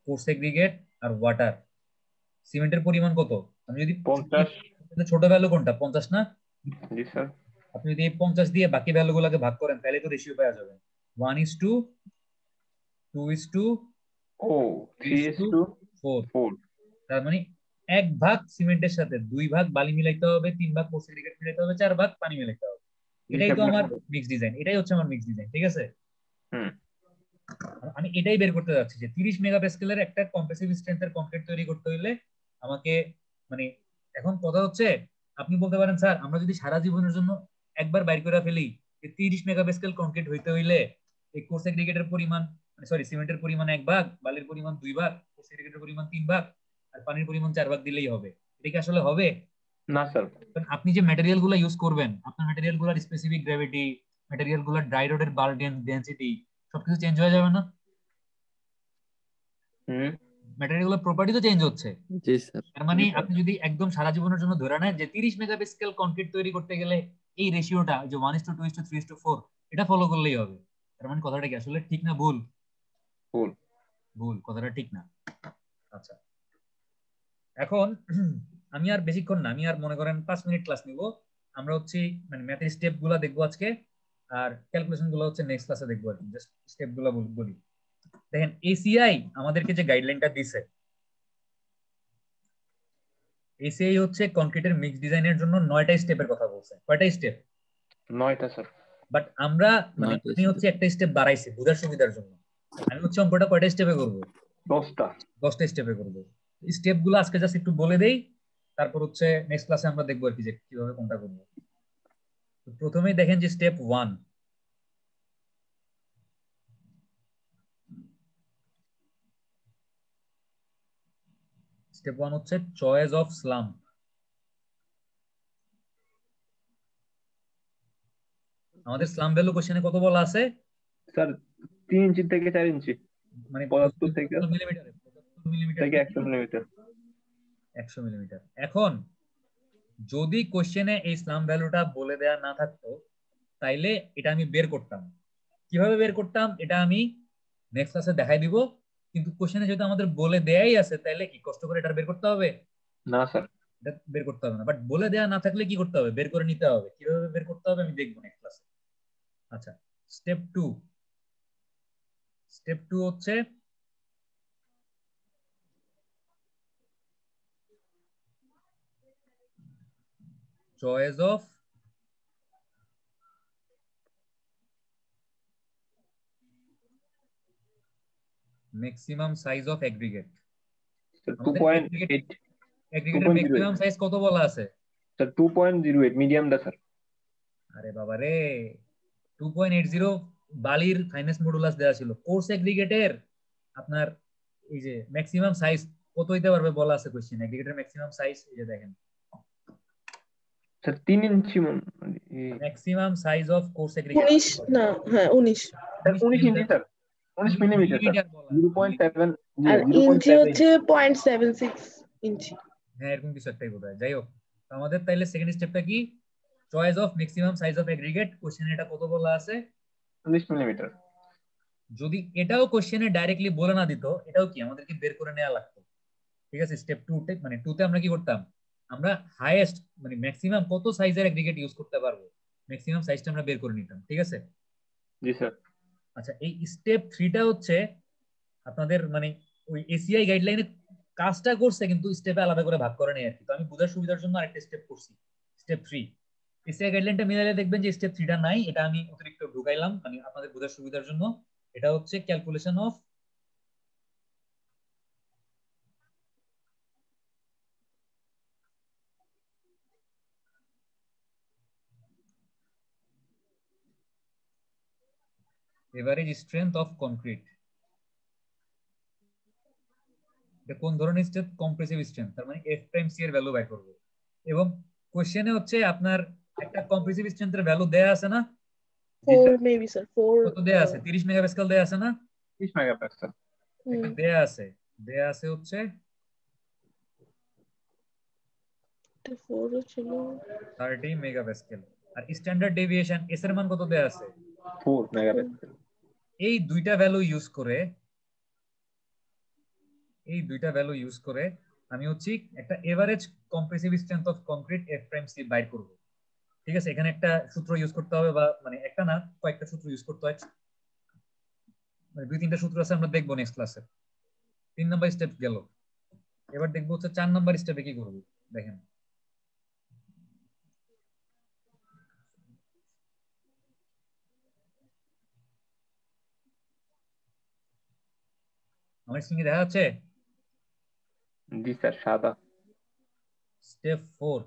coarse aggregate আর ওয়াটার। সিমেন্টের পরিমাণ কত? আমি যদি 50। ছোট ভ্যালু কোনটা? 50 না? জি স্যার। আপনি যদি এই 50 দিয়ে বাকি ভ্যালু গুলাকে ভাগ করেন তাহলে তো রেশিও পাওয়া যাবে 1:2, 2:4। ও 3:4। তার মানে 1 ভাগ সিমেন্টের সাথে 2 ভাগ বালি মিলাইতে হবে, 3 ভাগ কোর্স এগ্রিগেট মিলাইতে হবে, 4 ভাগ পানি মিলাইতে হবে। এটাই তো আমার মিক্স ডিজাইন, এটাই হচ্ছে আমার মিক্স ডিজাইন, ঠিক আছে? আমি এটাই বের করতে যাচ্ছি যে 30 মেগাপাস্কেলের একটা কম্প্রেসিভ স্ট্রেংথের কংক্রিট তৈরি করতে হলে আমাকে মানে এখন কথা হচ্ছে আপনি বলতে পারেন স্যার আমরা যদি সারা জীবনের জন্য একবার বাইর করে ফেলি যে 30 মেগাপাস্কেল কংক্রিট হইতে হইলে এই কোর্স এগ্রিগেটের পরিমাণ মানে সরি সিমেন্টের পরিমাণ 1 ভাগ, বালির পরিমাণ 2 ভাগ, কোর্স এগ্রিগেটের পরিমাণ 3 ভাগ আর পানির পরিমাণ 4 ভাগ দিলেই হবে। এটা কি আসলে হবে? না স্যার। আপনি যে ম্যাটেরিয়াল গুলো ইউজ করবেন আপনার ম্যাটেরিয়াল গুলোর স্পেসিফিক গ্র্যাভিটি, ম্যাটেরিয়াল গুলোর ড্রাই রোডের বার ডেনসিটি সবকিছু চেঞ্জ হয়ে যাবে না? ম্যাটেরিয়াল গুলোর প্রপার্টি তো চেঞ্জ হচ্ছে। জি স্যার। তার মানে আপনি যদি একদম সারা জীবনের জন্য ধরে নেন যে 30 মেগাপাস্কেল কংক্রিট তৈরি করতে গেলে এই রেশিওটা যে 1:2:3:4 এটা ফলো করলেই হবে। তার মানে কথাটা কি আসলে ঠিক না ভুল? ভুল। ভুল, কথাটা ঠিক না। আচ্ছা এখন আমি আর বেশিক্ষণ না, আমি আর মনে করেন 5 মিনিট ক্লাস নিব। আমরা হচ্ছে মানে ম্যাথের স্টেপ গুলা দেখবো আজকে আর ক্যালকুলেশন গুলো হচ্ছে নেক্সট ক্লাসে দেখবো আর কি। জাস্ট স্টেপ গুলা বলি। দেখেন এসিআই আমাদেরকে যে গাইডলাইনটা দিছে, এসিআই হচ্ছে কংক্রিটের মিক্স ডিজাইনের জন্য 9টা স্টেপের কথা বলছে। কয়টা স্টেপ? 9টা স্যার। বাট আমরা মানে আমি হচ্ছে একটা স্টেপ বাড়াইছি বুঝার সুবিধার জন্য। আমি হচ্ছে অঙ্কটা কয়টা স্টেপে করব? 10টা স্টেপে করব। স্টেপ গুলো আজকে জাস্ট একটু বলে দেই, তারপর হচ্ছে নেক্সট ক্লাসে আমরা দেখবো আর কি যে কিভাবে কোনটা করব। তো প্রথমেই দেখেন যে স্টেপ 1, স্টেপ 1 হচ্ছে চয়েস অফ স্লাম্প। আমাদের স্লাম্প ভ্যালু কোশ্চেনে কত বলা আছে স্যার? 3 ইঞ্চি থেকে 4 ইঞ্চি, মানে 75 থেকে মিলিমিটার থেকে 100 মিলিমিটার। 100 মিলিমিটার। এখন যদি কোশ্চেনে এই স্লাম্প ভ্যালুটা বলে দেয়া না থাকতো তাইলে এটা আমি বের করতাম। কিভাবে বের করতাম এটা আমি নেক্সট ক্লাসে দেখাই দিব। কিন্তু কোশ্চেনে যেহেতু আমাদের বলে দেয়াই আছে তাইলে কি কষ্ট করে এটা বের করতে হবে? না স্যার। এটা বের করতে হবে না। বাট বলে দেয়া না থাকলে কি করতে হবে? বের করে নিতে হবে। কিভাবে বের করতে হবে আমি দেখবো নেক্সট ক্লাসে। আচ্ছা স্টেপ 2, স্টেপ 2 হচ্ছে choice of maximum size of aggregate. 2.8 এগ্রিগেটের 2.08 ম্যাক্সিমাম সাইজ কত বলা আছে? স্যার 2.08 মিডিয়ামটা স্যার। আরে বাবা রে, 2.80 বালির ফাইন্যান্স মডুলাস দেওয়া ছিল। কোর্স এগ্রিগেটের আপনার এই যে ম্যাক্সিমাম সাইজ কত হইতে পারবে বলা আছে কোশ্চেন। এগ্রিগেটের ম্যাক্সিমাম সাইজ এই যে দেখেন, sir 3 inch maximum size of coarse aggregate 19 না, হ্যাঁ 19। স্যার 19 ইঞ্চি স্যার, 19 মিলিমিটার স্যার, মিলিমিটার বলা 0.7 আর ইঞ্চি 0.7 হচ্ছে 0.76 ইঞ্চি। হ্যাঁ এরকম কিছু একটাই বোধহয়। যাই হোক, তো আমাদের তাইলে সেকেন্ড স্টেপটা কি? Choice of maximum size of aggregate. কোশ্চেনে এটা কত বলা আছে? 19 মিলিমিটার। যদি এটাও কোশ্চেনে ডাইরেক্টলি বলে না দিত, এটাও কি আমাদেরকে বের করে নেওয়া লাগতো। ঠিক আছে, স্টেপ 2 তে মানে 2 তে আমরা কি করতাম, আমরা হাইয়েস্ট মানে ম্যাক্সিমাম কত সাইজের এগ্রিগেট ইউজ করতে পারবো, ম্যাক্সিমাম সাইজটা আমরা বের করে নিতাম। ঠিক আছে, জি স্যার। আচ্ছা এই স্টেপ 3 টা হচ্ছে আপনাদের মানে ওই এসিআই গাইডলাইনে কাজটা করছে কিন্তু স্টেপে আলাদা করে ভাগ করে নেই আর কি। তো আমি বোঝার সুবিধার জন্য আরেকটা স্টেপ করছি, স্টেপ 3। এসিআই গাইডলাইনটা মিলালে দেখবেন যে স্টেপ 3 টা নাই, এটা আমি অতিরিক্ত ঢুকাইলাম মানে আপনাদের বোঝার সুবিধার জন্য। এটা হচ্ছে calculation of average strength of concrete. এটা কোন ধরনের স্ট্রেংথ? কম্প্রেসিভ স্ট্রেংথ, তার মানে এফ প্রাইম সি এর ভ্যালু বাই করব। এবং কোশ্চেনে হচ্ছে আপনার একটা কম্প্রেসিভ স্ট্রেংথের ভ্যালু দেয়া আছে না? 4 মেবি স্যার, 4 কত দেয়া আছে? 30 মেগাপাস্কাল দেয়া আছে না? 30 মেগাপাস্কাল একটা দেয়া আছে, দেয়া আছে হচ্ছে 4 ছিল 30 মেগাপাস্কাল। আর স্ট্যান্ডার্ড ডেভিয়েশন এস এর মান কত দেয়া আছে? 4 মেগাপাস্কাল। এই দুইটা ভ্যালু ইউজ করে আমি হচ্ছে একটা average compressive strength of concrete F prime C বাইর করব। ঠিক আছে, এখানে একটা সূত্র ইউজ করতে হবে, বা মানে একটা না কয়েকটা সূত্র ইউজ করতে হয়, মানে 2-3টা সূত্র আছে, আমরা দেখবো নেক্সট ক্লাসে। 3 নাম্বার স্টেপ গেল, এবার দেখবো হচ্ছে 4 নাম্বার স্টেপে কি করব। দেখেন আমার স্ক্রিনে দেখা যাচ্ছে জি স্যার, সাদা। স্টেপ 4।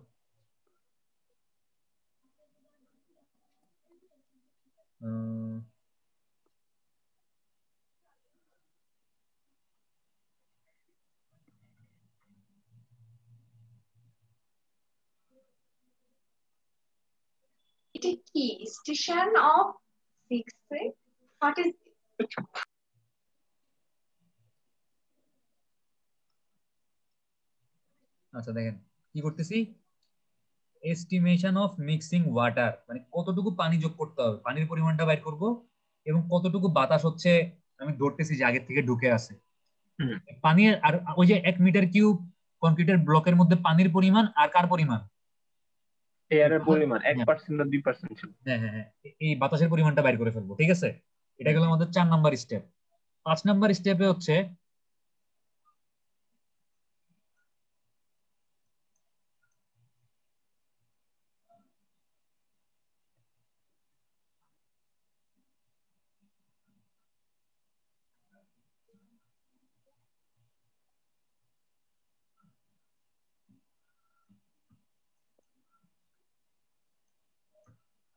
এটা কি স্টেশন অফ 6 হোয়াট ইজ আচ্ছা দেখেন কি করতেছি, এস্টিমেশন অফ মিক্সিং ওয়াটার, মানে কতটুকু পানি যোগ করতে হবে, পানির পরিমাণটা বাইর করব, এবং কতটুকু বাতাস হচ্ছে আমি ধরতেছি যে আগের থেকে ঢুকে আছে পানি। আর ওই যে 1 মিটার কিউব কংক্রিটের ব্লকের মধ্যে পানির পরিমাণ আর কার পরিমাণ? এয়ারের পরিমাণ 1% না 2% ছিল। হ্যাঁ হ্যাঁ হ্যাঁ, এই বাতাসের পরিমাণটা বাইর করে ফেলবো। ঠিক আছে, এটা গেল আমাদের 4 নাম্বার স্টেপ। 5 নাম্বার স্টেপে হচ্ছে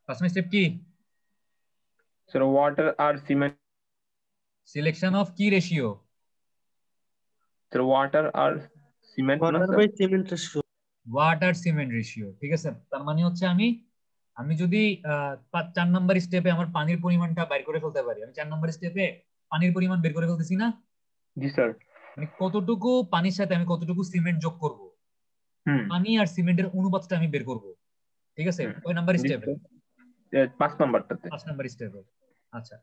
ফার্স্ট স্টেপ কি? স্যার ওয়াটার আর সিমেন্ট। সিলেকশন অফ কি রেশিও? স্যার ওয়াটার আর সিমেন্ট না water sir? By cement ratio. Water cement ratio. ঠিক আছে, তার মানে হচ্ছে আমি যদি 4 নাম্বার স্টেপে আমার পানির পরিমাণটা বাইর করে ফেলতে পারি, আমি 4 নাম্বার স্টেপে পানির পরিমাণ বের করে ফেলতেছি না? জি স্যার। মানে কতটুকু পানির সাথে আমি কতটুকু সিমেন্ট যোগ করব, পানি আর সিমেন্টের অনুপাতটা আমি বের করব। ঠিক আছে, ওই নাম্বার স্টেপে 5 নাম্বারটাতে। 5 নাম্বার স্টেপে। আচ্ছা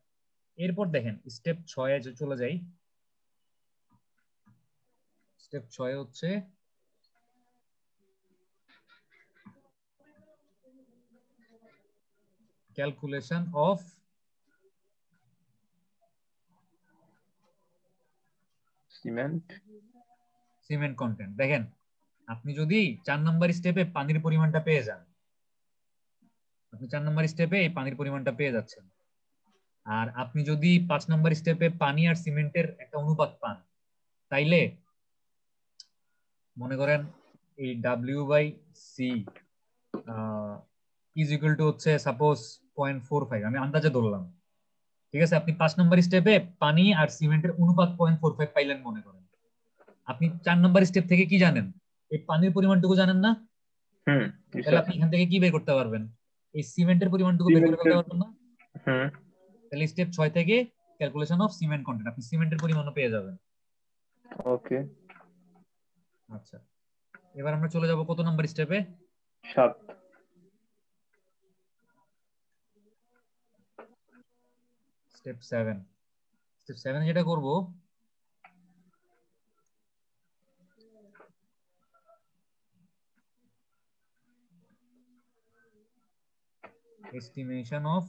এরপর দেখেন স্টেপ 6 এ চলে যাই। স্টেপ 6 হচ্ছে ক্যালকুলেশন অফ সিমেন্ট কন্টেন্ট। দেখেন আপনি যদি 4 নাম্বার স্টেপে পানির পরিমাণটা পেয়ে যান, আপনি 4 নাম্বার স্টেপে এই পানির পরিমাণটা পেয়ে যাচ্ছেন, আর আপনি যদি 5 নাম্বার স্টেপে পানি আর সিমেন্টের একটা অনুপাত পান, তাইলে মনে করেন এই W/C ইজ ইকুয়াল টু হচ্ছে সাপোজ 0.45, আমি আন্দাজে ধরলাম, ঠিক আছে? আপনি 5 নম্বর স্টেপে পানি আর সিমেন্টের অনুপাত 0.45 পাইলেন মনে করেন। আপনি 4 নম্বর স্টেপ থেকে কি জানেন? এই পানির পরিমাণটুকু জানেন না? তাহলে আপনি এখান থেকে কি বের করতে পারবেন? এই সিমেন্টের পরিমাণটুকু বের করে ফেলতে পারবেন না? তাহলে স্টেপ 6 থেকে ক্যালকুলেশন অফ সিমেন্ট কন্টেন্ট, আপনি সিমেন্টের পরিমাণও পেয়ে যাবেন। ওকে, আচ্ছা, এবার আমরা চলে যাব কত নম্বর স্টেপে? 7। স্টেপ 7। স্টেপ 7 যেটা করব, estimation of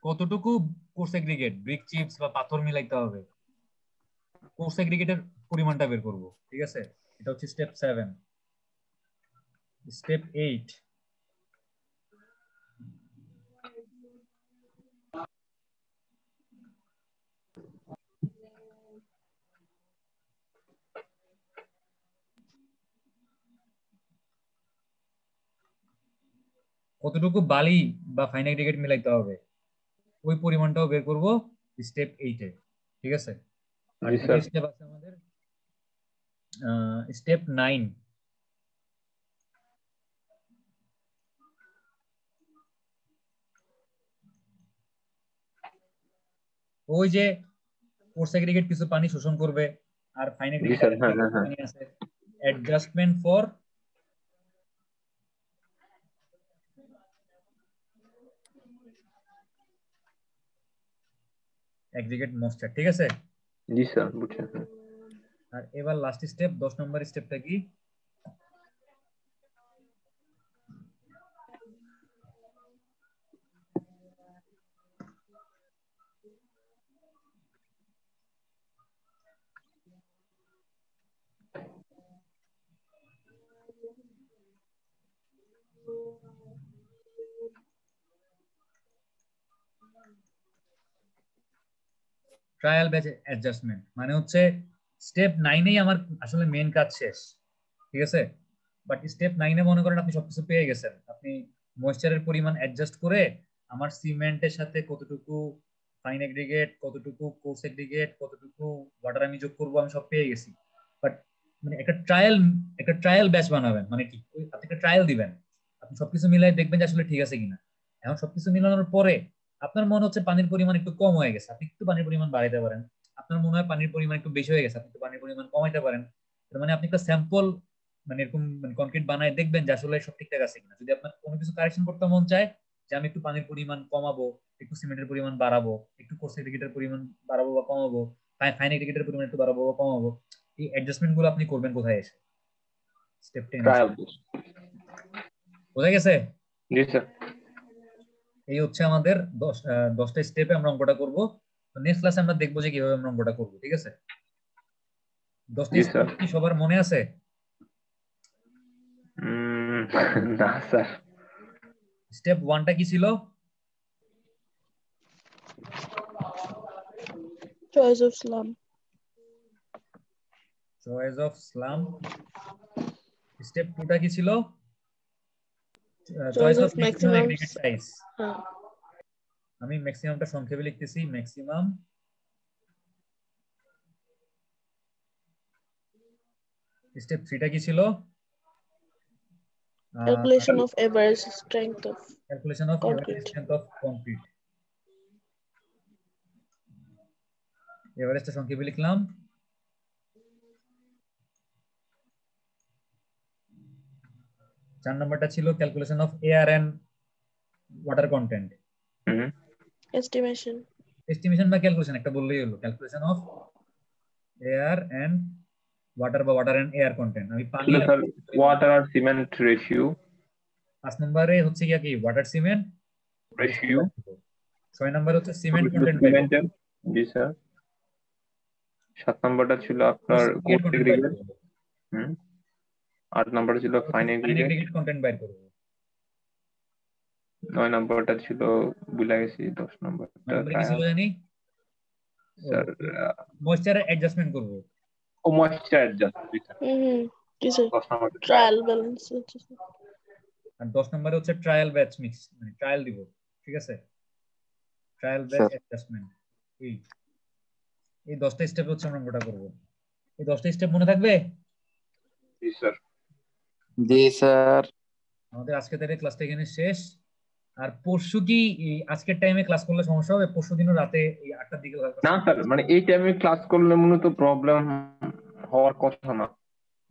কতটুকু কোর্স এগ্রিগেট, ব্রিক চিপস বা পাথর মিলাইতে হবে, কোর্স এগ্রিগেটের পরিমাণটা বের করব, ঠিক আছে? এটা হচ্ছে স্টেপ 7। স্টেপ 8, কতটুকু বালি বা ফাইন এগ্রিগেট মিলাইতে হবে ওই পরিমাণটাও বের করব স্টেপ 8 এ, ঠিক আছে? আর স্টেপ আছে আমাদের স্টেপ 9। ওই যে কোর্স এগ্রিগেট কিছু পানি শোষণ করবে আর ফাইন এগ্রিগেট পানি আছে, অ্যাডজাস্টমেন্ট ফর এগ্রিগেট ময়েশ্চার, ঠিক আছে? জি স্যার, বুঝছেন। আর এবার লাস্ট স্টেপ 10 নম্বর স্টেপটা কি? ট্রায়াল ব্যাচ অ্যাডজাস্টমেন্ট, মানে হচ্ছে স্টেপ 9 আমার আসলে মেইন কাজ শেষ, ঠিক আছে? বাট স্টেপ 9 মনে করেন আপনি সবকিছু পেয়ে গেছেন, আপনি ময়েশ্চারের পরিমাণ অ্যাডজাস্ট করে আমার সিমেন্টের সাথে কতটুকু ফাইন এগ্রিগেট, কতটুকু কোর্স এগ্রিগেট, কতটুকু ওয়াটার আমি যোগ করবো, আমি সব পেয়ে গেছি। বাট মানে একটা ট্রায়াল ব্যাচ বানাবেন, মানে কি আপনি একটা ট্রায়াল দিবেন, আপনি সবকিছু মিলাই দেখবেন যে আসলে ঠিক আছে কিনা। এখন সবকিছু মিলানোর পরে আপনার মনে হচ্ছে পানির পরিমাণ একটু কম হয়ে গেছে, আপনি একটু পানির পরিমাণ বাড়াইতে পারেন। আপনার মনে হয় পানির পরিমাণ একটু বেশি হয়ে গেছে, আপনি একটু পানির পরিমাণ কমাইতে পারেন। তার মানে আপনি একটা স্যাম্পল মানে এরকম মানে কনক্রিট বানায় দেখবেন যে আসলে সব ঠিকঠাক আছে কিনা। যদি আপনার কোনো কিছু কারেকশন করতে মন চায় যে আমি একটু পানির পরিমাণ কমাবো, একটু সিমেন্টের পরিমাণ বাড়াবো, একটু কোর্স এগ্রিগেটের পরিমাণ বাড়াবো বা কমাবো, ফাইন এগ্রিগেটের পরিমাণ একটু বাড়াবো বা কমাবো, এই অ্যাডজাস্টমেন্ট গুলো আপনি করবেন কোথায় এসে? Step 10 trial. বোঝা গেছে? জি স্যার। এই হচ্ছে আমাদের 10টা স্টেপে আমরা অঙ্কটা করব। নেক্সট ক্লাসে আমরা দেখবো যে কিভাবে আমরা অঙ্কটা করব, ঠিক আছে? 10টা স্টেপ কি সবার মনে আছে? না স্যার। স্টেপ 1টা কি ছিল? Choice of slump. Choice of slump. Step 2টা কি ছিল? Choice of maximum aggregate size. আমি ম্যাক্সিমামটা সংক্ষেপে লিখতেছি, ম্যাক্সিমাম স্টেপ 3টা কি ছিল? Calculation of average strength of concrete. এভারেজটা সংক্ষেপে লিখলাম। চার নম্বরটা ছিল calculation of air and water content. Estimation বা ক্যালকুলেশন একটা বললেই হলো, calculation of air and water বা ওয়াটার এন্ড এয়ার কন্টেন্ট। আমি পানি আর ওয়াটার আর সিমেন্ট রেশিও। 5 নম্বরে হচ্ছে কি ওয়াটার সিমেন্ট রেশিও। 6 নম্বরে হচ্ছে সিমেন্ট কন্টেন্ট। জি স্যার। 7 নম্বরটা ছিল আপনার কোর্স এগ্রিগেট। 8 নম্বরটা ছিল ফাইন এগ্রিগেট কন্টেন্ট বাইর করব। 9 নম্বরটা ছিল ভুলে গেছি। 10 নম্বরটা কি ছিল জানি? স্যার ময়েশ্চার অ্যাডজাস্টমেন্ট করব। ও ময়েশ্চার অ্যাডজাস্ট কিছু 10 নম্বর ট্রায়াল ব্যালেন্স আর 10 নম্বরে হচ্ছে ট্রায়াল ব্যাচ মিক্স, মানে ট্রায়াল দিব, ঠিক আছে? ট্রায়াল ব্যাচ স্যার অ্যাডজাস্টমেন্ট, এই 10টা স্টেপ হচ্ছে আমরা মোটা করব। এই 10টা স্টেপ মনে থাকবে? জি স্যার জি স্যার আমাদের আজকে তাহলে ক্লাসটা এখানে শেষ। আর পরশু কি এই আজকের টাইমে ক্লাস করলে সমস্যা হবে? পরশু দিনও রাতে এই 8টার দিকে না স্যার মানে এই টাইমে ক্লাস করলে মূলত প্রবলেম হওয়ার কথা না।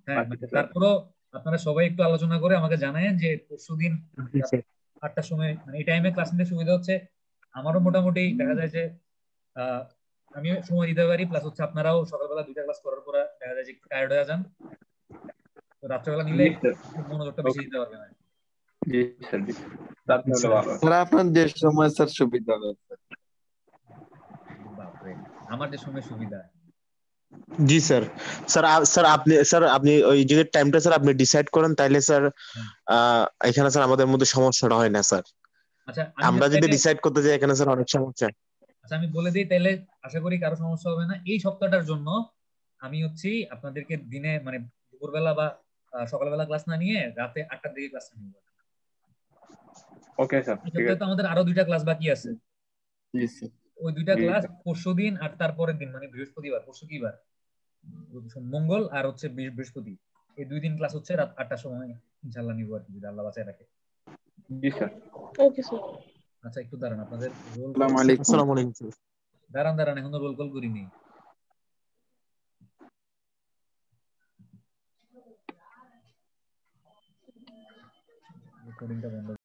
হ্যাঁ, তারপরও আপনারা সবাই একটু আলোচনা করে আমাকে জানায়েন যে পরশুদিন 8টার সময়, মানে এই টাইমে ক্লাস নিতে সুবিধা হচ্ছে। আমারও মোটামুটি দেখা যায় যে আমি সময় দিতে পারি, প্লাস হচ্ছে আপনারাও সকালবেলা 2টা ক্লাস করার পর দেখা যায় যে একটু টায়ার্ড হয়ে যান, তো রাত্রেবেলা নিলে মনোযোগটা বেশি দিতে পারবে না। জি স্যার জি রাতে হলে ভালো। স্যার আপনার যে সময় স্যার সুবিধা হবে স্যার। বাপরে, আমার যে সময় সুবিধা। জি স্যার। স্যার আপনি ওই যে টাইমটা স্যার আপনি ডিসাইড করেন, তাইলে স্যার এখানে স্যার আমাদের মধ্যে সমস্যাটা হয় না স্যার। আচ্ছা আমরা যদি ডিসাইড করতে যাই এখানে স্যার অনেক সমস্যা। আচ্ছা আমি বলে দিই, তাহলে আশা করি কারো সমস্যা হবে না। এই সপ্তাহটার জন্য আমি হচ্ছে আপনাদেরকে দিনে মানে দুপুরবেলা বা সকালবেলা ক্লাস না নিয়ে রাতে 8টার দিকে ক্লাস নিব। ওকে স্যার ঠিক আছে। তো আমাদের আরো 2টা ক্লাস বাকি আছে। জি স্যার ওই 2টা ক্লাস পরশুদিন আর তারপরের দিন, মানে বৃহস্পতিবার, পরশু কি বার? মঙ্গল আর হচ্ছে বৃহস্পতি, এই 2 দিন ক্লাস হচ্ছে রাত 8টার সময় ইনশাআল্লাহ নিব আর কি, যদি আল্লাহ বাঁচায় রাখে। জি স্যার ওকে স্যার। আচ্ছা একটু দাঁড়ান, আপনাদের রোল আসসালামু আলাইকুম। আসসালামু আলাইকুম স্যার। দাঁড়ান এখনো রোল কল করিনি। রেকর্ডিংটা বন্ধ